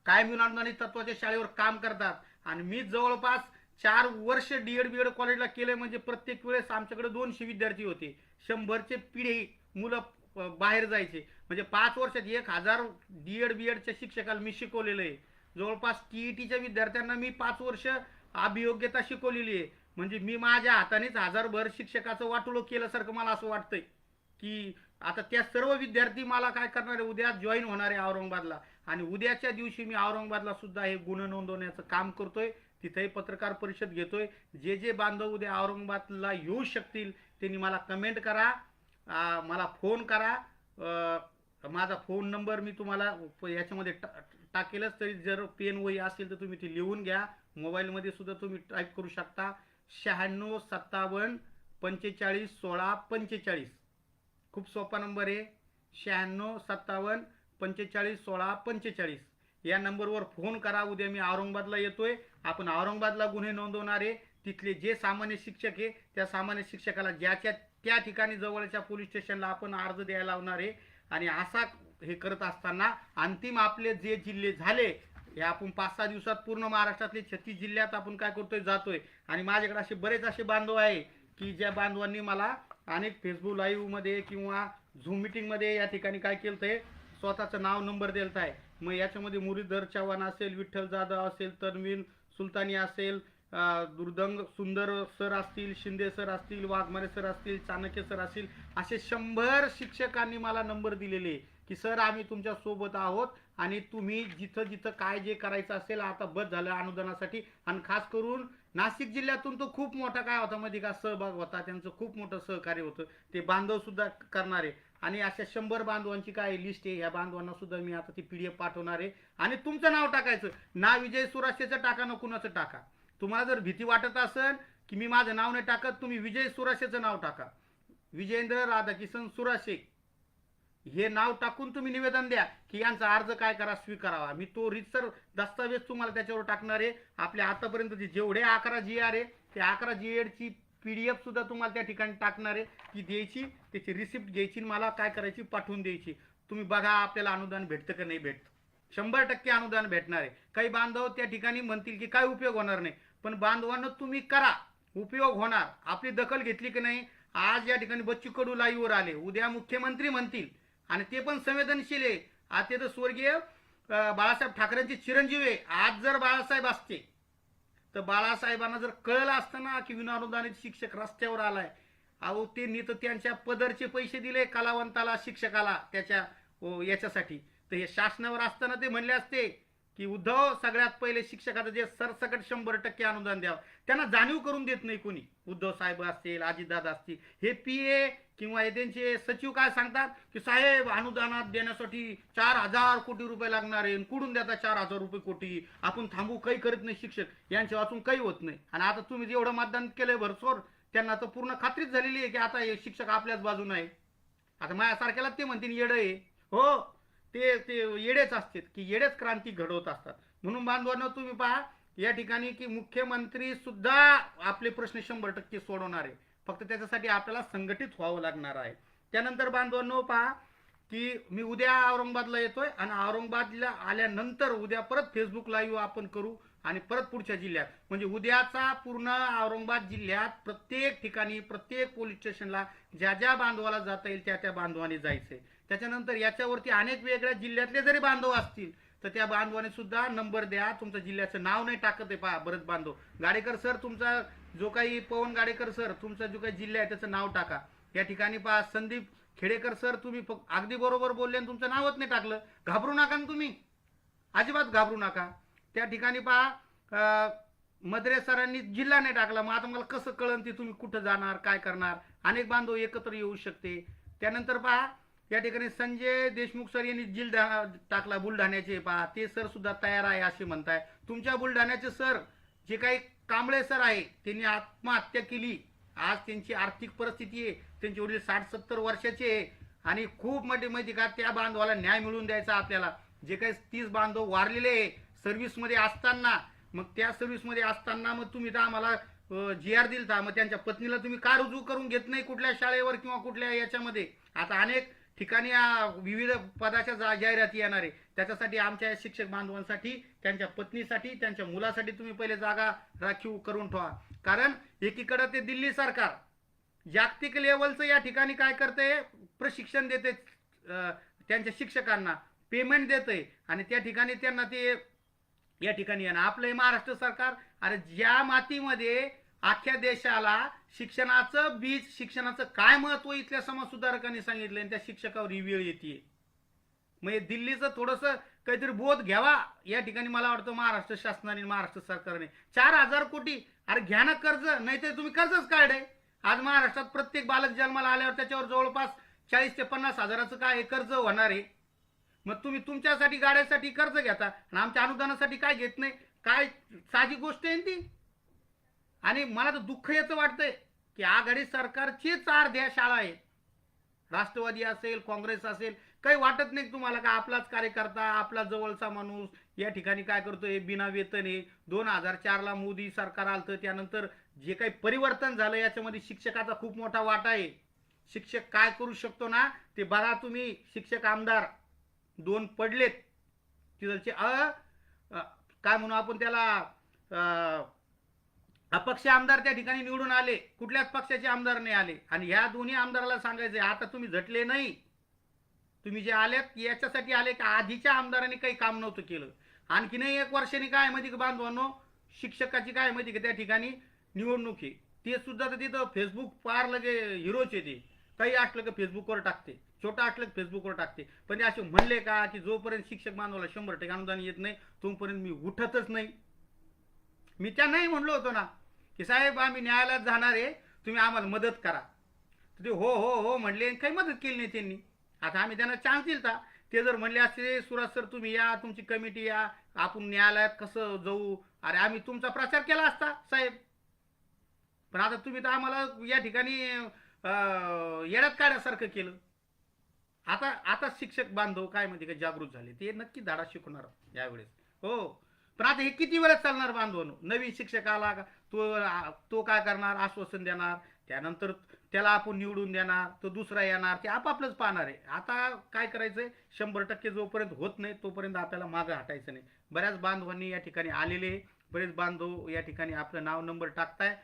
कायम अनुदानित तत्वाच्या शाळेवर काम करतात. आणि मी जवळपास 4 वर्ष DED BED कॉलेजला केले. म्हणजे प्रत्येक वेळेस आमच्याकडे 200 विद्यार्थी होते, 100चे पिढी मुलं बाहेर जायचे. म्हणजे 5 वर्षात 1000 DED BED च्या शिक्षकाला मी शिकवलेलं आहे. जवळपास TETच्या विद्यार्थ्यांना मी 5 वर्ष अभियोग्यता शिकवलेली आहे. म्हणजे मी माझ्या हातानेच 1000 भर शिक्षकाचं वाटोळं केल्यासारखं मला असं वाटतंय की आता त्या सर्व विद्यार्थी मला काय करणार आहे, उद्या जॉईन होणार आहे औरंगाबादला. आणि उद्याच्या दिवशी मी औरंगाबादला सुद्धा हे गुन्हे नोंदवण्याचं काम करतोय, तिथेही पत्रकार परिषद घेतोय. जे जे बांधव उद्या औरंगाबादला येऊ शकतील त्यांनी मला कमेंट करा, मला फोन करा. माझा फोन नंबर मी तुम्हाला याच्यामध्ये टाकेलच, तरी जर पेन वही असेल तर तुम्ही ती लिहून घ्या. मोबाईलमध्ये सुद्धा तुम्ही टाईप करू शकता 96 57 45 16 45. खूप सोपा नंबर आहे, 96 57 45 16 45. या नंबरवर फोन करा. उद्या मी औरंगाबादला येतोय. आपण औरंगाबादला गुन्हे नोंदवणार आहे. तिथले जे सामान्य शिक्षक आहे त्या सामान्य शिक्षकाला ज्याच्या त्या ठिकाणी जवळच्या पोलीस स्टेशनला आपण अर्ज द्यायला लावणार आहे. आणि असा हे करत असताना अंतिम आपले जे जिल्हे झाले हे आपण 5-6 दिवसात पूर्ण महाराष्ट्रातले 36 जिल्ह्यात आपण काय करतोय, जातोय. आणि माझ्याकडे असे बरेच असे बांधव आहे की ज्या बांधवांनी मला अनेक फेसबुक लाईव्ह मध्ये किंवा झूम मीटिंग मध्ये या ठिकाणी काय केलंय, स्वतःचं नाव नंबर दिलत आहे. मग याच्यामध्ये मुरलीधर चव्हाण असेल, विठ्ठल जाधव असेल, तन्वीन सुलतानी असेल, दुर्दंग सुंदर सर असतील, शिंदे सर असतील, वाघमारे सर असतील, चाणक्य सर असतील, असे 100 शिक्षकांनी मला नंबर दिलेले की सर आम्ही तुमच्या सोबत आहोत आणि तुम्ही जिथं जिथं काय जे करायचं असेल, आता बस झालं अनुदानासाठी. आणि खास करून नाशिक जिल्ह्यातून तो खूप मोठा काय होता मध्ये का सहभाग होता, त्यांचं खूप मोठं सहकार्य होतं, ते बांधव सुद्धा करणारे. आणि अशा 100 बांधवांची काय लिस्ट आहे, ह्या बांधवांना सुद्धा मी आता ती PDF पाठवणार आहे. आणि तुमचं नाव टाकायचं, ना विजय सुराशेचं टाका ना कुणाचं टाका. तुम्हाला जर भीती वाटत असेल की मी माझं नाव नाही टाकत, तुम्ही विजय सुराशेचं नाव टाका, विजेंद्र राधाकिशन सुराशे हे नाव टाकून तुम्ही निवेदन द्या की यांचा अर्ज काय करा स्वीकारावा. मी तो रितसर दस्तावेज तुम्हाला त्याच्यावर टाकणार आहे. आपल्या आतापर्यंत जेवढे 11 GR आहे ते 11 GR ची PDF सुद्धा तुम्हाला त्या ठिकाणी टाकणार आहे, की द्यायची, त्याची रिसिप्ट घ्यायची, मला काय करायची पाठवून द्यायची. तुम्ही बघा आपल्याला अनुदान भेटतं का नाही भेटतं. 100% अनुदान भेटणार आहे. काही बांधव त्या ठिकाणी म्हणतील की काय उपयोग होणार नाही, पण बांधवांना तुम्ही करा, उपयोग होणार. आपली दखल घेतली की नाही. आज या ठिकाणी बच्चू कडू लाईव्हवर आले, उद्या मुख्यमंत्री म्हणतील, आणि ते पण संवेदनशील आहे. आज ते तर स्वर्गीय बाळासाहेब ठाकरेंचे चिरंजीव आहे. आज जर बाळासाहेब असते तर बाळासाहेबांना जर कळलं असतं ना की विनाअनुदानित शिक्षक रस्त्यावर आलाय, अहो त्यांनी तर त्यांच्या पदरचे पैसे दिले कलावंताला, शिक्षकाला त्याच्या याच्यासाठी. तर हे शासनावर असताना ते म्हणले असते की उद्धव सगळ्यात पहिले शिक्षकाचं जे सरसकट 100% अनुदान द्यावं. त्यांना जाणीव करून देत नाही कोणी. उद्धव साहेब असतील, अजितदादा असतील, हे PA किंवा हे त्यांचे सचिव काय सांगतात की साहेब अनुदानात देण्यासाठी 4000 कोटी रुपये लागणार आहे, कुठून देता 4000 रुपये कोटी, आपण थांबू, काही करत नाही शिक्षक, यांच्या वाचून काही होत नाही. आणि आता तुम्ही जेवढं मतदान केलंय भरसोर, त्यांना तर पूर्ण खात्रीच झालेली आहे की आता हे शिक्षक आपल्याच बाजूने आहे. आता माझ्यासारख्याला ते म्हणतील येडं आहे. हो, ते ते येडेच असतात की येडेच क्रांती घडवत असतात. म्हणून बांधवांनो तुम्ही पहा या ठिकाणी की मुख्यमंत्री सुद्धा आपले प्रश्न 100% सोडवणार आहे. फक्त त्याच्यासाठी आपल्याला संघटित व्हावं लागणार आहे. त्यानंतर बांधवांनो पहा की मी उद्या औरंगाबादला येतोय, आणि औरंगाबादला आल्यानंतर उद्या परत फेसबुक लाईव्ह आपण करू, आणि परत पुढच्या जिल्ह्यात, म्हणजे उद्याचा पूर्ण औरंगाबाद जिल्ह्यात प्रत्येक ठिकाणी प्रत्येक पोलीस स्टेशनला ज्या ज्या बांधवाला जाता येईल त्या त्या बांधवाने जायचंय. त्याच्यानंतर याच्यावरती अनेक वेगळ्या जिल्ह्यातले जरी बांधव असतील तर त्या बांधवाने सुद्धा नंबर द्या. तुमच्या जिल्ह्याचं नाव नाही टाकत आहे पहा बरेच बांधव. गाडेकर सर तुमचा जो काही, पवन गाडेकर सर तुमचा जो काही जिल्हा आहे त्याचं नाव टाका. या ठिकाणी पहा संदीप खेडेकर सर तुम्ही अगदी बरोबर बोलले आणि तुमचं नावच नाही टाकलं. घाबरू नका ना तुम्ही, अजिबात घाबरू नका. त्या ठिकाणी पहा मद्रे सरांनी जिल्हा नाही टाकला, मग आता मला कसं कळन ती तुम्ही कुठं जाणार काय करणार. अनेक बांधव एकत्र येऊ शकते. त्यानंतर पहा या ठिकाणी संजय देशमुख सर यांनी जिल्हा टाकला बुलढाण्याचे, पहा ते सर सुद्धा तयार आहे असे म्हणताय. तुमच्या बुलढाण्याचे सर जे काही कांबळे सर आहे त्यांनी आत्महत्या केली. आज त्यांची आर्थिक परिस्थिती आहे, त्यांचे वडील 60-70 वर्षाचे आहे, आणि खूप मोठी माहिती का त्या बांधवाला न्याय मिळवून द्यायचा आपल्याला. जे काही 30 बांधव वारलेले आहे सर्व्हिसमध्ये असताना, मग त्या सर्व्हिसमध्ये असताना मग तुम्ही तर आम्हाला GR दिलता, मग त्यांच्या पत्नीला तुम्ही का रुजू करून घेत नाही कुठल्या शाळेवर किंवा कुठल्या याच्यामध्ये. आता अनेक ठिकाणी विविध पदाच्या जाहिराती येणार आहे. त्याच्यासाठी आमच्या शिक्षक बांधवांसाठी, त्यांच्या पत्नीसाठी, त्यांच्या मुलासाठी तुम्ही पहिले जागा राखीव करून ठेवा. कारण एकीकडे ते दिल्ली सरकार जागतिक लेवलचं या ठिकाणी काय करते, प्रशिक्षण देते त्यांच्या शिक्षकांना, पेमेंट देते, आणि त्या ठिकाणी त्यांना ते या ठिकाणी येणार. आपलं महाराष्ट्र सरकार, अरे ज्या मातीमध्ये अख्ख्या देशाला शिक्षणाचं बीज, शिक्षणाचं काय महत्व इथल्या समाज सुधारकांनी सांगितलं, आणि त्या शिक्षकावर ही वेळ येते. मग दिल्लीचं थोडंसं काहीतरी बोध घ्यावा या ठिकाणी मला वाटतं महाराष्ट्र शासनाने, महाराष्ट्र सरकारने. 4000 कोटी, अरे घ्या ना कर्ज, नाहीतर तुम्ही कर्जच काढे. आज महाराष्ट्रात प्रत्येक बालक जन्माला आल्यावर त्याच्यावर जवळपास 40 ते 50 हजाराचं काय कर्ज होणार आहे. मग तुम्ही तुमच्यासाठी गाड्यासाठी कर्ज घेता आणि आमच्या अनुदानासाठी काय घेत नाही. काय साधी गोष्ट आहे ती. आणि मला तर दुःख याचं वाटतंय की आघाडी सरकारचीच अर्ध्या शाळा आहेत, राष्ट्रवादी असेल, काँग्रेस असेल, काही वाटत नाही तुम्हाला का आपलाच कार्यकर्ता, आपला जवळचा माणूस या ठिकाणी काय करतोय बिना वेतने. 2004ला मोदी सरकार आलं, त्यानंतर जे काही परिवर्तन झालं याच्यामध्ये शिक्षकाचा खूप मोठा वाटा आहे. शिक्षक काय करू शकतो ना ते बघा तुम्ही. शिक्षक आमदार 2 पडलेत, तिथलचे काय म्हणू आपण त्याला, अपक्ष आमदार त्या ठिकाणी निवडून आले, कुठल्याच पक्षाचे आमदार नाही आले. आणि ह्या दोन्ही आमदाराला सांगायचे आता तुम्ही झटले नाही, तुम्ही जे आलेत याच्यासाठी आले की आधीच्या आमदारांनी काही काम नव्हतं केलं. आणखी नाही 1 वर्षांनी काय माहिती का बांधवांनो, शिक्षकाची काय माहिती का त्या ठिकाणी निवडणूक आहे, ते सुद्धा तर तिथं फेसबुक पार लगे हिरोच येते. काही असलं का फेसबुकवर टाकते, छोटं असलं फेसबुकवर टाकते. पण ते असे म्हणले का की जोपर्यंत शिक्षक बांधवाला 100% अनुदान येत नाही तोपर्यंत मी उठतच नाही. मी त्या नाही म्हणलो होतो ना, की साहेब आम्ही न्यायालयात जाणार आहे, तुम्ही आम्हाला मदत करा. तर ते हो हो हो म्हणले, काही मदत केली नाही त्यांनी. आता आम्ही त्यांना चान्स दिलता. ते जर म्हणले असते सुराज सर तुम्ही या, तुमची कमिटी या, आपण न्यायालयात कसं जाऊ, अरे आम्ही तुमचा प्रचार केला असता साहेब. पण आता तुम्ही तर आम्हाला या ठिकाणी येड्यात काढ्यासारखं केलं. आता आता शिक्षक बांधव काय म्हणजे काय जागृत झाले, ते नक्की धडा शिकवणार यावेळेस. हो. पण आता हे किती वेळेस चालणार बांधवानो? नवीन शिक्षक आला का तो काय करणार, आश्वासन देणार, त्यानंतर त्याला आपण निवडून देणार, तो दुसरा येणार, ते आपापलंच पाहणार आहे. आता काय करायचंय, 100% जोपर्यंत होत नाही तोपर्यंत आपल्याला मागं हटायचं नाही. बऱ्याच बांधवांनी या ठिकाणी आलेले, बरेच बांधव या ठिकाणी आपलं नाव नंबर टाकताय.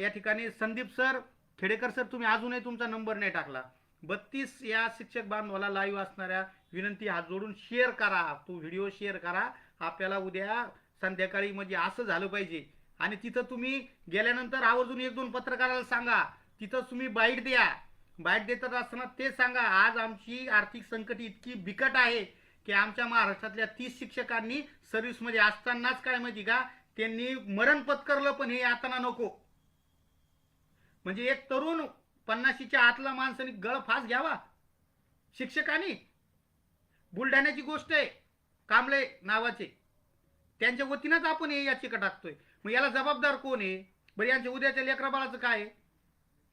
या ठिकाणी संदीप सर, खेडेकर सर, तुम्ही अजूनही तुमचा नंबर नाही टाकला. 32 या शिक्षक बांधवाला लाईव्ह असणाऱ्या विनंती हात जोडून शेअर करा, तो व्हिडिओ शेअर करा. आपल्याला उद्या संध्याकाळी म्हणजे असं झालं पाहिजे. आणि तिथं तुम्ही गेल्यानंतर आवर्जून 1-2 पत्रकाराला सांगा, तिथं तुम्ही बाईट द्या. बाईट देत असताना ते सांगा, आज आमची आर्थिक संकट इतकी बिकट आहे की आमच्या महाराष्ट्रातल्या 30 शिक्षकांनी सर्व्हिसमध्ये असतानाच काय माहिती का, त्यांनी मरण पत्करलं, पण हे आता नको. म्हणजे एक तरुण 50च्या आतला माणसाने गळफास घ्यावा शिक्षकांनी. बुलढाण्याची गोष्ट आहे, कांबळे नावाचे, त्यांच्या वतीनंच आपण हे याचिका टाकतोय. मग याला जबाबदार कोण आहे बरं? यांच्या उद्याच्या लेकरा बाळाचं काय आहे?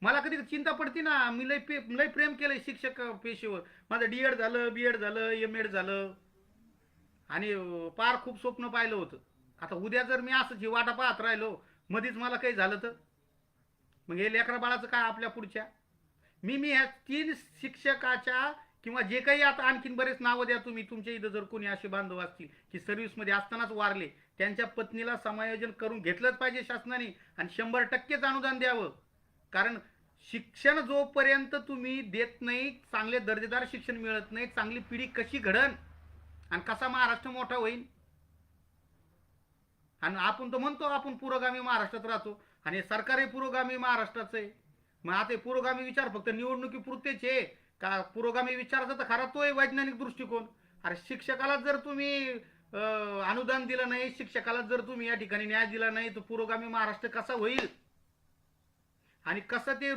मला कधी चिंता पडते ना. मी लय प्रेम केलंय शिक्षक पेशेवर. माझं डीएड झालं, बीएड झालं, एमएड झालं, आणि पार खूप स्वप्न पाहिलं होतं. आता उद्या जर मी असं वाटा पाहत राहिलो, मध्येच मला काही झालं तर मग हे लेकरा बाळाचं काय आपल्या पुढच्या? मी ह्या 3 शिक्षकाच्या किंवा जे काही आता आणखीन बरेच नावं द्या तुम्ही, तुमच्या इथं जर कोणी असे बांधव असतील की सर्व्हिसमध्ये असतानाच वारले, त्यांच्या पत्नीला समायोजन करून घेतलंच पाहिजे शासनाने, आणि 100%च अनुदान द्यावं. कारण शिक्षण जोपर्यंत तुम्ही देत नाही, चांगले दर्जेदार शिक्षण मिळत नाही, चांगली पिढी कशी घडन आणि कसा महाराष्ट्र मोठा होईल? आणि आपण तर म्हणतो आपण पुरोगामी महाराष्ट्रात राहतो, आणि सरकारही पुरोगामी महाराष्ट्राचं आहे. मग आता पुरोगामी विचार फक्त निवडणुकीपुरतेच आहे का? पुरोगामी विचाराचा तर खरा तो आहे वैज्ञानिक दृष्टिकोन. अरे शिक्षकाला जर तुम्ही अनुदान दिलं नाही, शिक्षकाला जर तुम्ही या ठिकाणी न्याय दिला नाही, तर पुरोगामी महाराष्ट्र कसा होईल? आणि कसं ते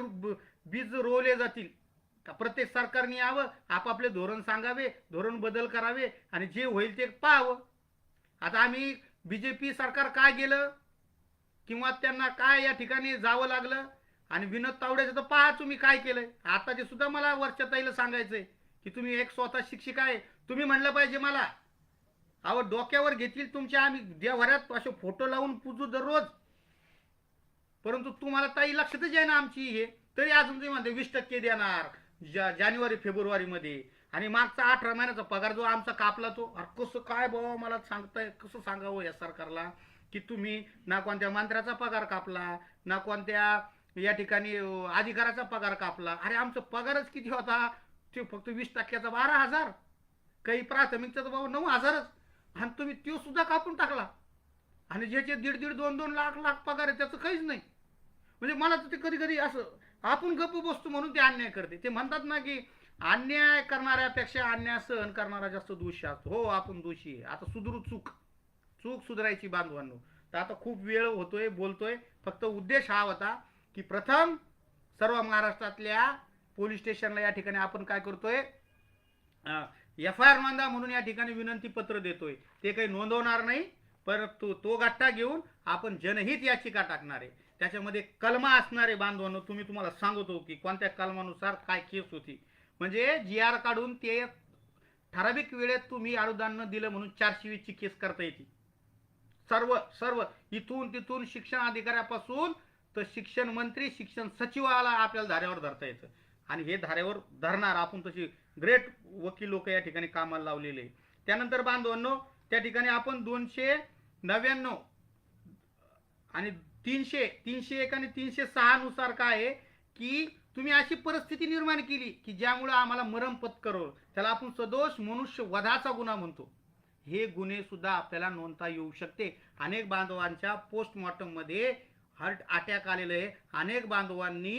बीज रोवले जातील? का प्रत्येक सरकारने यावं, आपापले धोरण सांगावे, धोरण बदल करावे, आणि जे होईल ते पाहावं. आता आम्ही बीजेपी सरकार काय गेलं किंवा त्यांना काय या ठिकाणी जावं लागलं, आणि विनोद तावड्याचं तर पहा तुम्ही काय केलंय. आता ते सुद्धा मला वरच्या ताईला सांगायचंय की तुम्ही एक स्वतः शिक्षक आहे, तुम्ही म्हणलं पाहिजे मला, अहो डोक्यावर घेतील तुमच्या, आम्ही देवघरात असे फोटो लावून पूजू दररोज, परंतु तुम्हाला ताई लक्षातच आहे ना आमची हे. तरी अजून तुम्ही म्हणते 20% देणार जानेवारी फेब्रुवारी मध्ये, आणि मागचा 18 महिन्याचा पगार जो आमचा कापला तो. अरे कसं काय बाबा, मला सांगताय कसं सांगावं या सरकारला की तुम्ही ना कोणत्या मंत्र्याचा पगार कापला, ना कोणत्या या ठिकाणी अधिकाराचा पगार कापला. अरे आमचा पगारच किती होता, ते फक्त 20%चा 12,000, काही प्राथमिकचा तर बाबा 9,000च, आणि तुम्ही तो सुद्धा कापून टाकला. आणि ज्याचे 1.5-1.5, 2-2 लाख पगार आहे त्याचं काहीच नाही. म्हणजे मला तर ते कधी कधी असं, आपण गप्प बसतो म्हणून ते अन्याय करते. ते म्हणतात ना की अन्याय करणाऱ्यापेक्षा अन्याय सहन करणारा जास्त दोषी असतो. हो आपण दोषी आहे. आता सुधरू, चूक सुधारायची बांधवांनो. तर आता खूप वेळ होतोय, बोलतोय. फक्त उद्देश हा होता की प्रथम सर्व महाराष्ट्रातल्या पोलीस स्टेशनला या ठिकाणी आपण काय करतोय, FIR नोंदा म्हणून या ठिकाणी विनंती पत्र देतोय. ते काही नोंदवणार नाही, परंतु तो गट्टा घेऊन आपण जनहित याचिका टाकणार आहे. त्याच्यामध्ये कलमा असणार आहे बांधवांनो. तुम्हाला सांगतो की कोणत्या कलमानुसार काय केस होती. म्हणजे GR काढून ते ठराविक वेळेत तुम्ही अनुदान न दिलं म्हणून 420 ची केस करता येते. सर्व इथून तिथून शिक्षण अधिकाऱ्यापासून तर शिक्षण मंत्री, शिक्षण सचिवाला आपल्याला धाऱ्यावर धरता येतं. आणि हे धाऱ्यावर धरणार आपण तशी ग्रेट वकील लोक या ठिकाणी कामाला लावलेले. त्यानंतर बांधवांनो त्या ठिकाणी आपण 299 आणि 301 आणि 306 नुसार काय आहे की तुम्ही अशी परिस्थिती निर्माण केली की ज्यामुळे आम्हाला मरण पत्करवलं, त्याला आपण सदोष मनुष्य वधाचा गुन्हा म्हणतो. हे गुन्हे सुद्धा आपल्याला नोंदता येऊ शकते. अनेक बांधवांच्या पोस्टमॉर्टम मध्ये हार्ट अटॅक आलेले आहे. अनेक बांधवांनी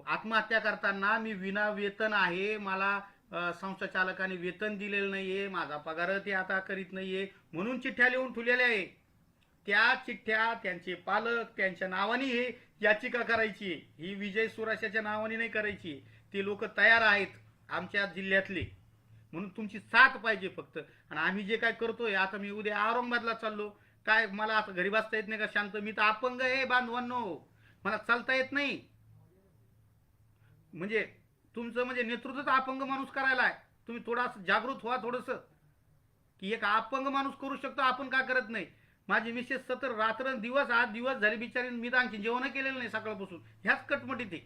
आत्महत्या करताना मी विना वेतन आहे, मला संस्था चालकाने वेतन दिलेलं नाहीये, माझा पगार ते आता करीत नाहीये म्हणून चिठ्ठ्या लिहून ठेवलेल्या आहे. त्या चिठ्ठ्या त्यांचे पालक त्यांच्या नावाने हे याचिका करायची, ही विजय सुराशाच्या नावाने नाही करायची. ते लोक तयार आहेत आमच्या जिल्ह्यातले, म्हणून तुमची साथ पाहिजे फक्त. आणि आम्ही जे काय करतोय, आता मी उद्या औरंगाबादला चाललो, काय मला आता घरी बसता येत नाही का शांत? मी तर अपंग आहे बांधवांनो, मला चालता येत नाही. म्हणजे तुमचं म्हणजे नेतृत्वच अपंग माणूस करायला आहे. तुम्ही थोडासा जागृत व्हा थोडंसं, की एक अपंग माणूस करू शकतो, आपण का करत नाही? माझी मिसेस सतत रात्र दिवस आज दिवस झाले बिचारी, मी तर आणखी जेवण केलेलं नाही सकाळपासून, ह्याच कटमटीत आहे.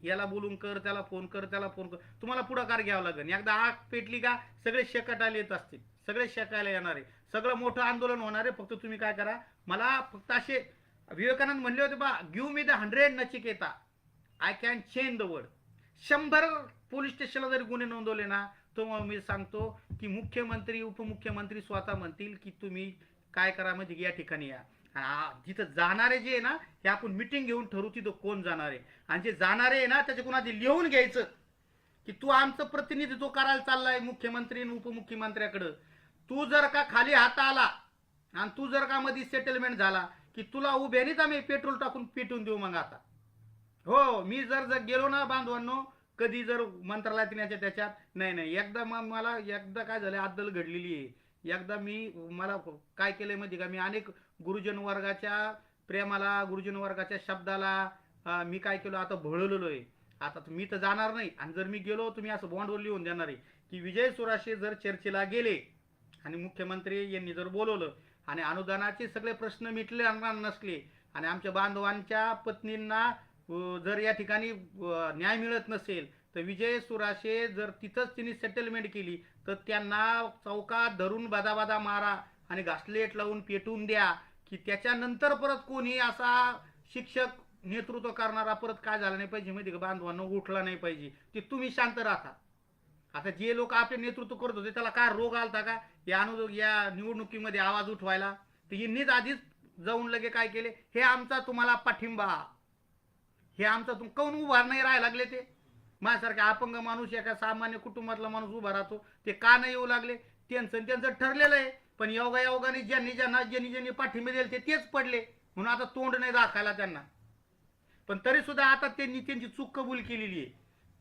याला बोलून कर, त्याला फोन कर, त्याला फोन कर. तुम्हाला पुढाकार घ्यावा लागेल. एकदा आग पेटली का सगळे शेकाटायला येत असतील, सगळे शेकायला येणार आहे, सगळं मोठं आंदोलन होणार आहे. फक्त तुम्ही काय करा, मला फक्त असे विवेकानंद म्हणले होते बा, give me the 100 Nachiketa, I can change the world. 100 police स्टेशनला जरी गुन्हे नोंदवले ना, तो मग मी सांगतो की मुख्यमंत्री उपमुख्यमंत्री स्वतः म्हणतील की तुम्ही काय करा, म्हणजे या ठिकाणी या. जिथं जाणारे जे आहे ना, हे आपण मिटिंग घेऊन ठरवू तिथं कोण जाणार आहे. आणि जे जाणारे आहे ना, त्याच्या आधी लिहून घ्यायचं की तू आमचं प्रतिनिधित्व करायला चाललाय मुख्यमंत्री आणि उपमुख्यमंत्र्याकडं. तू जर का खाली हात आला आणि तू जर का मध्ये सेटलमेंट झाला की तुला उभ्यानीच आम्ही पेट्रोल टाकून पेटून देऊ. मग आता हो, मी जर गेलो ना बांधवांनो, कधी जर मंत्रालयात याच्या त्याच्यात, नाही नाही, एकदा मला एकदा काय झालं, अद्दल घडलेली आहे. एकदा मला काय केलंय माहिती का, मी अनेक गुरुजन वर्गाच्या प्रेमाला, गुरुजन वर्गाच्या शब्दाला मी काय केलं, आता भळलेलो आहे. आता मी तर जाणार नाही, आणि जर मी गेलो तुम्ही असं बॉन्डवर लिहून देणार आहे की विजय सुराशे जर चर्चेला गेले आणि मुख्यमंत्री यांनी जर बोलवलं आणि अनुदानाचे सगळे प्रश्न मिटले नसले आणि आमच्या बांधवांच्या पत्नींना जर या ठिकाणी न्याय मिळत नसेल, तर विजय सुराशे जर तिथंच त्यांनी सेटलमेंट केली तर त्यांना चौकात धरून बादा मारा आणि घासलेट लावून पेटून द्या, की त्याच्यानंतर परत कोणी असा शिक्षक नेतृत्व करणारा परत काय झाला नाही पाहिजे माहिती का बांधवांना, उठला नाही पाहिजे. ते तुम्ही शांत राहा. आता जे लोक आपले नेतृत्व करत होते त्याला काय रोग आलता का या निवडणुकीमध्ये आवाज उठवायला? तर यांनीच आधीच जाऊन लगे काय केले, हे आमचा तुम्हाला पाठिंबा, हे आमचा तुम काऊन उभा नाही राहायला लागले? ते माझ्यासारखा अपंग माणूस, एका सामान्य कुटुंबातला माणूस उभा राहतो, ते का नाही येऊ लागले? त्यांचं ठरलेलं आहे. पण योगायोगाने ज्यांनी पाठिंबे दिले तेच पडले, म्हणून आता तोंड नाही दाखवायला त्यांना. पण तरी सुद्धा आता त्यांनी त्यांची चूक कबूल केलेली आहे.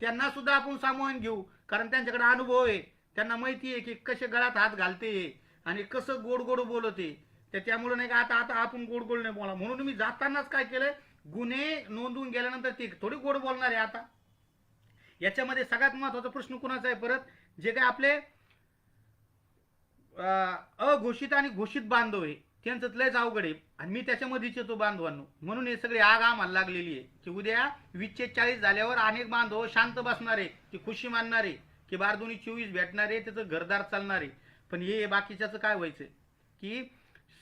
त्यांना सुद्धा आपण सामावून घेऊ, कारण त्यांच्याकडे अनुभव आहे. त्यांना माहिती आहे की कसे गळ्यात हात घालते आणि कसं गोड गोड बोलते. त्यामुळे नाही का आता आपण गोड गोड नाही बोला. म्हणून मी जातानाच काय केलंय, गुन्हे नोंदवून गेल्यानंतर ते थोडी गोड बोलणार आहे. आता याच्यामध्ये सगळ्यात महत्वाचा प्रश्न कुणाचा आहे, परत जे काय आपले अघोषित आणि घोषित बांधव आहे त्यांचं लयच अवघड आहे. आणि मी त्याच्यामध्येच येतो बांधवांनो, म्हणून हे सगळे आग आम्हाला लागलेली आहे की उद्या 20-40 झाल्यावर अनेक बांधव शांत बसणारे, की खुशी मानणारे, की 12-24 भेटणारे, त्याचं घरदार चालणारे. पण हे बाकीच्याचं काय व्हायचं की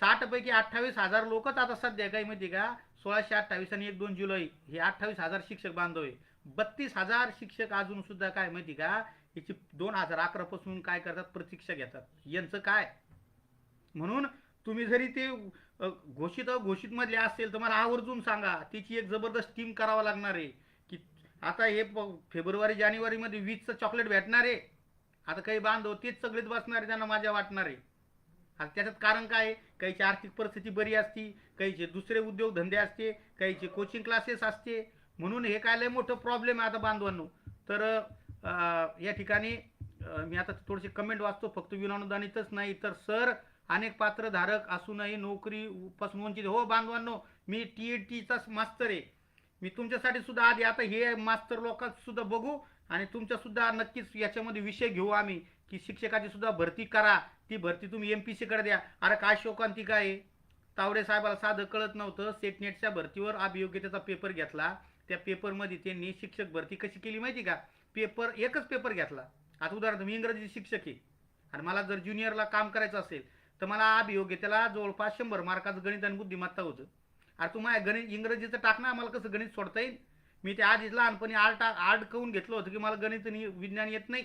60 पैकी 28,000 लोकच आता सध्या काय माहिती का, 1628 आणि 1-2 जुलै हे 28,000 शिक्षक बांधव आहे. 32,000 शिक्षक अजून सुद्धा काय माहिती का, याची 2011 पासून काय करतात, प्रतीक्षा घेतात. यांचं काय? म्हणून तुम्ही जरी ते घोषित मधले असेल तर मला आवर्जून सांगा, त्याची एक जबरदस्त टीम करावा लागणार आहे. की आता हे फेब्रुवारी जानेवारी मध्ये 20चं चॉकलेट भेटणार आहे. आता काही बांधव तेच सगळेच बसणार आहे, त्यांना मजा वाटणार आहे. आता त्याच्यात कारण काय आहे, काहीची आर्थिक परिस्थिती बरी असती, काहीचे दुसरे उद्योगधंदे असते, काहीचे कोचिंग क्लासेस असते. म्हणून हे काय लय मोठं प्रॉब्लेम आहे आता बांधवांनो. तर या ठिकाणी मी आता थोडेसे कमेंट वाचतो. फक्त विनानुदानितच नाही तर सर अनेक पात्रधारक असूनही नोकरी पासून वंचित. हो बांधवांनो, मी TETचाच मास्तर आहे. मी तुमच्यासाठी सुद्धा आधी आता हे मास्तर लोकांचं सुद्धा बघू आणि तुमच्या सुद्धा नक्कीच याच्यामध्ये विषय घेऊ आम्ही, की शिक्षकाची सुद्धा भरती करा. ती भरती तुम्ही MPC कडे द्या. अरे काय शोकांतिका आहे, तावडे साहेबाला साधं कळत नव्हतं. सेटनेटच्या भरतीवर अभियोग्यतेचा पेपर घेतला. त्या पेपरमध्ये त्यांनी शिक्षक भरती कशी केली माहिती का, एकच पेपर घेतला. आता उदाहरणार्थ मी इंग्रजी शिक्षक आहे आणि मला जर ज्युनियरला काम करायचं असेल तर मला अभियोग्यतेला जवळपास 100 मार्काचं गणित आणि बुद्धिमत्ता होतं. अरे तुम्हाला गणित इंग्रजीचं टाकणं, आम्हाला कसं गणित सोडता येईल? मी ते आधीच लहानपणी आर्ट करून घेतलं होतं की मला गणित आणि विज्ञान येत नाही.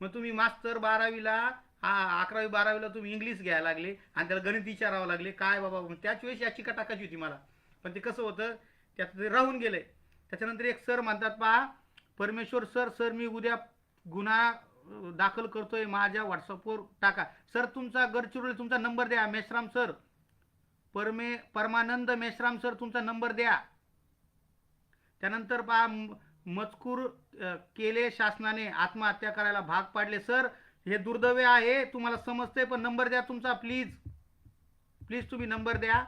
मग तुम्ही मास्तर 12वीला 11वी-12वीला तुम्ही इंग्लिश घ्यायला लागले आणि त्याला गणित विचारावं लागले. काय बाबा, त्याच वेळेस याची का टाकायची होती मला. पण ते कसं होतं, त्यात ते राहून गेलंय. त्याच्यानंतर एक सर म्हणतात, पहा परमेश्वर सर मी उद्या गुन्हा दाखल करतोय, माझ्या व्हॉट्सअपवर टाका. सर तुमचा गडचिरोली तुमचा नंबर द्या. मेश्राम सर परमानंद मेश्राम सर तुमचा नंबर द्या. त्यानंतर पहा मजकूर केले शासनाने आत्महत्या करायला भाग पाडले. सर हे दुर्दैव आहे, तुम्हाला समजते, पण नंबर द्या तुमचा प्लीज प्लीज, तुम्ही नंबर द्या.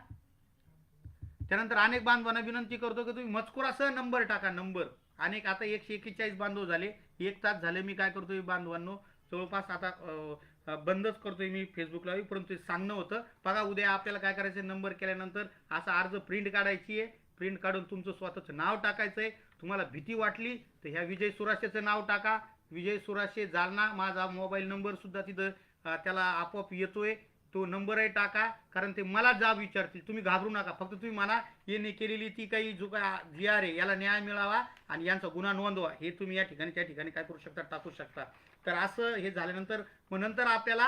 त्यानंतर अनेक बांधवांना विनंती करतो की तुम्ही मजकुरासह नंबर टाका. नंबर अनेक आता 141 बांधव झाले, 1 तास झाले मी काय करतोय बांधवांनो, जवळपास आता बंदच करतोय मी फेसबुक लाईव्ह, परंतु सांगणं होतं. बघा उद्या आपल्याला काय करायचं, नंबर केल्यानंतर असा अर्ज प्रिंट काढायची आहे, प्रिंट काढून तुमचं स्वतःचं नाव टाकायचं आहे. तुम्हाला भीती वाटली तर ह्या विजय सुराशेचं नाव टाका, विजय सुराशे जालना. माझा मोबाईल नंबर सुद्धा तिथं त्याला आपोआप येतोय, तो नंबरही टाका, कारण ते मला जाब विचारतील. तुम्ही घाबरू नका, फक्त तुम्ही म्हणा यांनी केलेली ती काही जो काय जी आर आहे याला न्याय मिळावा आणि यांचा गुन्हा नोंदवा, हे तुम्ही या ठिकाणी त्या ठिकाणी काय करू शकता, टाकू शकता. तर असं हे झाल्यानंतर मग नंतर आपल्याला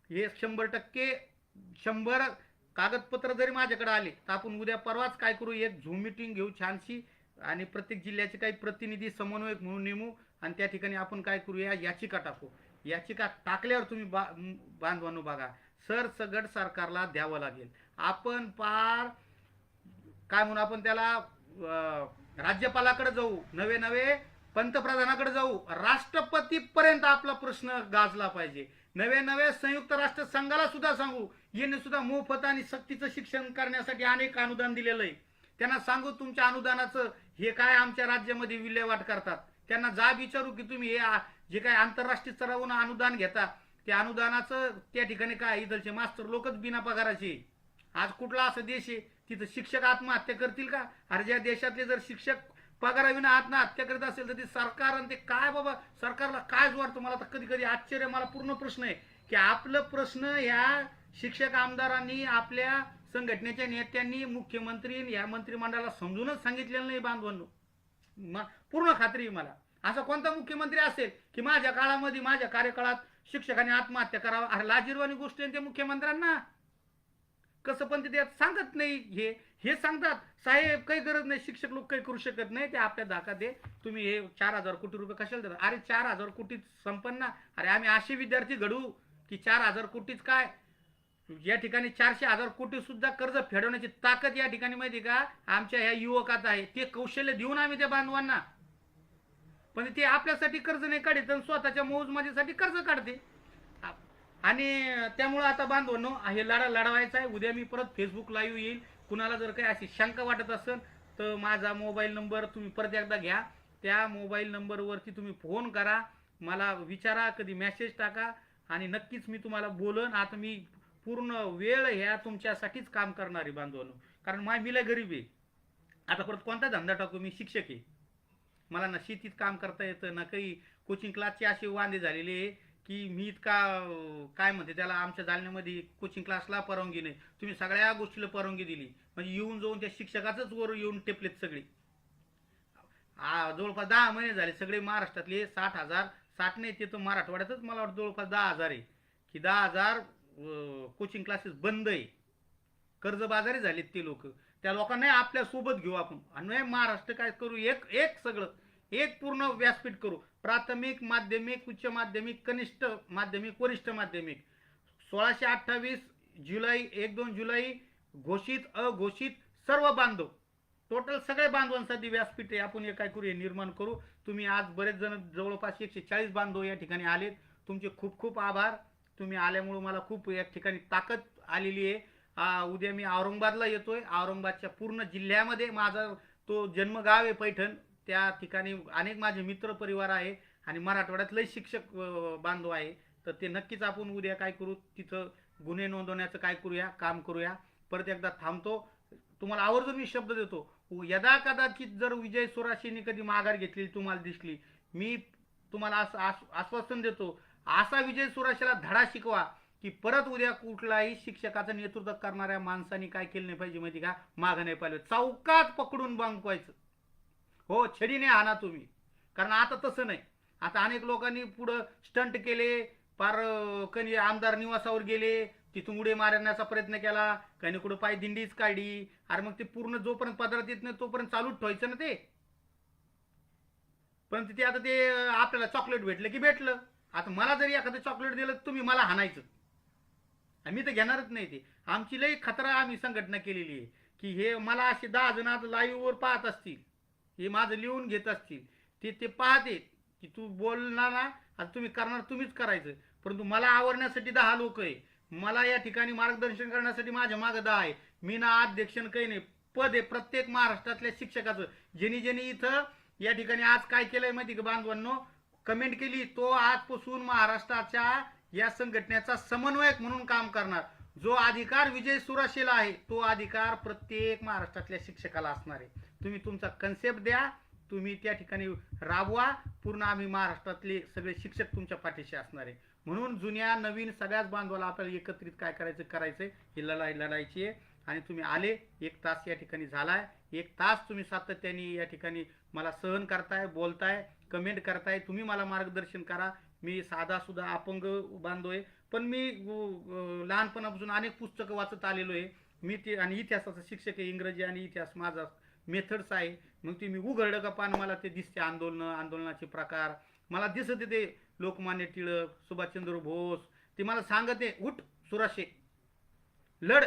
हे 100% 100 कागदपत्र जरी माझ्याकडे आले तर आपण उद्या परवाच काय करू, एक झूम मीटिंग घेऊ छानशी आणि प्रत्येक जिल्ह्याचे काही प्रतिनिधी समन्वयक म्हणून नेमू आणि त्या ठिकाणी आपण काय करूया, याचिका टाकू. याचिका टाकल्यावर तुम्ही बांधवांनो बघा, सरसगट सरकारला द्यावं लागेल. आपण पार काय म्हणून आपण त्याला राज्यपालाकडे जाऊ, नवे नवे पंतप्रधानाकडे जाऊ, राष्ट्रपतीपर्यंत आपला प्रश्न गाजला पाहिजे. नवे नवे संयुक्त राष्ट्र संघाला सुद्धा सांगू, यांनी सुद्धा मोफत आणि सक्तीचं शिक्षण करण्यासाठी अनेक अनुदान दिलेलं आहे. त्यांना सांगू तुमच्या अनुदानाचं हे काय आमच्या राज्यामध्ये विल्हेवाट करतात. त्यांना जाब विचारू की तुम्ही हे जे काय आंतरराष्ट्रीय स्तरावरून अनुदान घेता त्या अनुदानाचं त्या ठिकाणी काय, इथलचे मास्तर लोकच बिना पगाराचे. आज कुठला असा देश आहे तिथं शिक्षक आत्महत्या करतील का? अरे ज्या देशातले जर शिक्षक पगाराविना आत्महत्या करत असेल तर ते सरकार आणि ते काय बाबा, सरकारला काय वाटतं. मला तर कधी कधी आश्चर्य, मला पूर्ण प्रश्न आहे की आपलं प्रश्न या शिक्षक आमदारांनी आपल्या संघटनेच्या नेत्यांनी मुख्यमंत्री या मंत्रिमंडळाला समजूनच सांगितलेलं नाही बांधवांनो. पूर्ण खात्री आहे मला. असा कोणता मुख्यमंत्री असेल की माझ्या काळामध्ये माझ्या कार्यकाळात शिक्षकांनी आत्महत्या करावा? अरे लाजिरवाणी गोष्ट आहे ते मुख्यमंत्र्यांना. कसं पण ते सांगत नाही, हे सांगतात साहेब काही गरज नाही, शिक्षक लोक काही करू शकत नाही, ते आपल्या धाका दे, तुम्ही हे 4,000 कोटी रुपये कशाला देतात? अरे 4,000 कोटी संपन्न, अरे आम्ही असे विद्यार्थी घडवू की 4,000 कोटीच काय, या ठिकाणी 400,000 कोटी सुद्धा कर्ज फेडवण्याची ताकद या ठिकाणी माहिती का आमच्या ह्या युवकात आहे. ते कौशल्य देऊन आम्ही त्या बांधवांना, पण ते आपल्यासाठी कर्ज नाही काढत तर स्वतःच्या मौजमजेसाठी कर्ज काढते. आणि त्यामुळे आता बांधवांनो हे लढा लढवायचा आहे. उद्या मी परत फेसबुक लाईव्ह येईल. कुणाला जर काही अशी शंका वाटत असेल तर माझा मोबाईल नंबर तुम्ही परत एकदा घ्या, त्या मोबाईल नंबरवरती तुम्ही फोन करा, मला विचारा, कधी मेसेज टाका आणि नक्कीच मी तुम्हाला बोलन. आता मी पूर्ण वेळ ह्या तुमच्यासाठीच काम करणार आहे बांधवांनो, कारण मी लय गरीब आहे. आता परत कोणता धंदा टाकू, मी शिक्षक आहे, मला ना शेतीत काम करता येतं ना काही. कोचिंग क्लासचे असे वांदे झालेले आहे की मी इतका काय म्हणते त्याला, आमच्या जालन्यामध्ये कोचिंग क्लासला परवानगी नाही, तुम्ही सगळ्या गोष्टीला परवानगी दिली, म्हणजे येऊन जाऊन त्या शिक्षकाचंच वर येऊन टेपलेत सगळे. जवळपास 10 महिने झाले सगळे महाराष्ट्रातले 60,000, 60 नाही ते तर मराठवाड्यातच मला वाटतं जवळपास 10,000 आहे की 10,000 कोचिंग क्लासेस बंद आहे. कर्जबाजारी झालेत ते लोक. त्या लोकांना आपल्या सोबत घेऊ आपण आणि महाराष्ट्र काय करू, एक सगळं एक पूर्ण व्यासपीठ करू. प्राथमिक, माध्यमिक, उच्च माध्यमिक, कनिष्ठ माध्यमिक, वरिष्ठ माध्यमिक. 1628 जुलै 1-2 जुलै घोषित अघोषित सर्व बांधव, टोटल सगळे बांधवांसाठी व्यासपीठ आहे. आपण हे काय करू, हे निर्माण करू. तुम्ही आज बरेच जण जवळपास 140 बांधव या ठिकाणी आलेत, तुमचे खूप खूप आभार. तुम्ही आल्यामुळे मला खूप या ठिकाणी ताकद आलेली आहे. उद्या मी औरंगाबादला येतोय. औरंगाबादच्या पूर्ण जिल्ह्यामध्ये माझा तो जन्मगाव आहे पैठण, त्या ठिकाणी अनेक माझे मित्र परिवार आहे आणि मराठवाड्यातले शिक्षक बांधव आहे. तर ते नक्कीच आपण उद्या काय करू, तिथं गुन्हे नोंदवण्याचं काय करूया, काम करूया. परत एकदा थांबतो, तुम्हाला आवर्जून मी शब्द देतो, यदा कदाचित जर विजय सुराशेंनी कधी माघार घेतली तुम्हाला दिसली, मी तुम्हाला असं आश्वासन देतो, असा विजय सुराशेला धडा शिकवा की परत उद्या कुठलाही शिक्षकाचं नेतृत्व करणाऱ्या माणसाने काय केलं नाही पाहिजे माहिती का, मागं नाही पाहिजे, चौकात पकडून बांधवायचं. हो, छडीने आणा तुम्ही, कारण आता तसं नाही. आता अनेक लोकांनी पुढं स्टंट केले, पार कधी आमदार निवासावर गेले, तिथून उडी मारण्याचा प्रयत्न केला, काही कुठं पाय दिंडीच काढली. अरे मग ते पूर्ण जोपर्यंत पदरात येत नाही तोपर्यंत चालूच ठेवायचं ना ते. पण ते आता ते आपल्याला चॉकलेट भेटलं की भेटलं. आता मला जरी एखादं चॉकलेट दिलं तुम्ही मला हाणायचं, मी तर घेणारच नाही ते. आमची लई खतरा आम्ही संघटना केलेली आहे की हे मला असे 10 जण आज लाईव्हवर पाहत असतील, हे माझं लिहून घेत असतील, ते पाहते की तू बोलणार ना, आता तुम्ही करणार तुम्हीच करायचं, परंतु मला आवरण्यासाठी 10 लोक आहे, मला या ठिकाणी मार्गदर्शन करण्यासाठी माझ्या मागे 10 आहे. मी ना अध्यक्ष काही नाही, पद आहे प्रत्येक महाराष्ट्रातल्या शिक्षकाचं. ज्यांनी इथं या ठिकाणी आज काय केलंय माहिती का बांधवांनो, कमेंट केली, तो आजपासून महाराष्ट्राच्या या संघटनेचा समन्वयक म्हणून काम करणार. जो अधिकार विजय सुराशेला आहे तो अधिकार प्रत्येक महाराष्ट्रातल्या शिक्षकाला असणार आहे. तुम्ही तुमचा कन्सेप्ट द्या, तुम्ही त्या ठिकाणी राबवा, पूर्ण आम्ही महाराष्ट्रातले सगळे शिक्षक तुमच्या पाठीशी असणार आहे. म्हणून जुन्या नवीन सगळ्याच बांधवाला आपल्याला एकत्रित काय करायचं ही लढाई लढायची आहे. आणि तुम्ही आले, 1 तास या ठिकाणी झालाय, 1 तास तुम्ही सातत्याने या ठिकाणी मला सहन करताय, बोलताय, कमेंट करताय, तुम्ही मला मार्गदर्शन करा. मी साधा सुद्धा अपंग बांधतोय, पण मी लहानपणापासून अनेक पुस्तकं वाचत आलेलो आहे. मी ते आणि इतिहासाचा शिक्षक आहे, इंग्रजी आणि इतिहास माझा मेथड्स आहे. मग ते मी उघडलं का पान मला ते दिसते, आंदोलनाचे प्रकार मला दिसत ते. लोकमान्य टिळक, सुभाषचंद्र बोस, ते मला सांगते, उठ सुराशे, लढ,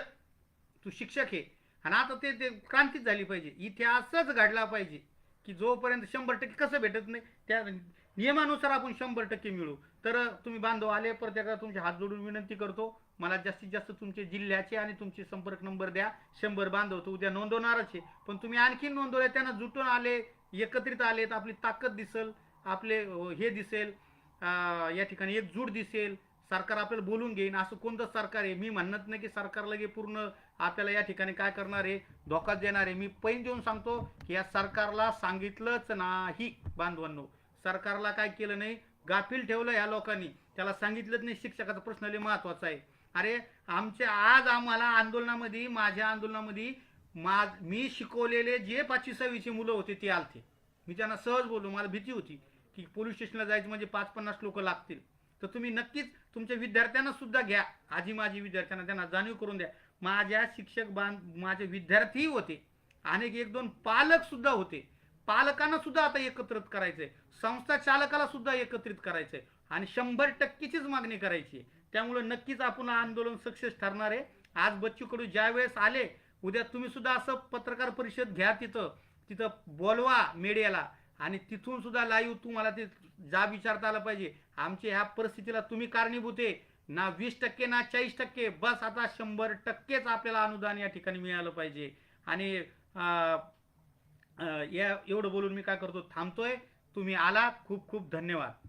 तू शिक्षक आहे. आणि आता ते क्रांतीच झाली पाहिजे, इतिहासच घडला पाहिजे की जोपर्यंत 100% कसं भेटत नाही, त्या नियमानुसार आपण 100% मिळू. तर तुम्ही बांधव आले, प्रत्येकाला तुमचे हात जोडून विनंती करतो, मला जास्तीत जास्त तुमचे जिल्ह्याचे आणि तुमचे संपर्क नंबर द्या. 100 बांधव तर उद्या नोंदवणारच आहे, पण तुम्ही आणखी नोंदवले, त्यांना जुटून आले, एकत्रित आले तर आपली ताकद दिसेल, आपले हे दिसेल, या ठिकाणी एकजूट दिसेल. सरकार आपल्याला बोलून घेईन. असं कोणतं सरकार आहे, मी म्हणत नाही की सरकार लगे पूर्ण आपल्याला या ठिकाणी काय करणार आहे, धोका देणार आहे. मी पैन देऊन सांगतो की या सरकारला सांगितलंच नाही बांधवांनो, सरकारला काय केलं नाही, गाफील ठेवलं या लोकांनी, त्याला सांगितलंच नाही. शिक्षकाचा प्रश्न लय महत्वाचा आहे. अरे आज आम्हाला आंदोलनामध्ये, माझ्या आंदोलनामध्ये मी शिकवलेले जे 5वी-6वीची मुलं होते ते आलते. मी त्यांना सहज बोललो, मला भीती होती की पोलीस स्टेशनला जायचं म्हणजे 5-50 लोक लागतील. तर तुम्ही नक्कीच तुमच्या विद्यार्थ्यांना सुद्धा घ्या, माझी विद्यार्थ्यांना, त्यांना जाणीव करून द्या. माझ्या माझे विद्यार्थी होते, अनेक 1-2 पालक सुद्धा होते. पालकांना सुद्धा आता एकत्रित करायचंय, संस्था चालकाला सुद्धा एकत्रित करायचंय आणि 100%चीच मागणी करायची आहे. त्यामुळे नक्कीच आपण आंदोलन सक्सेस ठरणार आहे. आज बच्चू कडू ज्या वेळेस आले, उद्या तुम्ही सुद्धा असं पत्रकार परिषद घ्या, तिथं बोलवा मीडियाला, आणि तिथून सुद्धा लाईव्ह तुम्हाला ते जाब विचारता आला पाहिजे. आमच्या ह्या परिस्थितीला तुम्ही कारणीभूत आहे, ना 20% ना 40%, बस आता 100%च आपल्याला अनुदान या ठिकाणी मिळालं पाहिजे. आणि एवढं बोलून मी काय करतो, थांबतोय. तुम्ही आलात, खूप खूप धन्यवाद.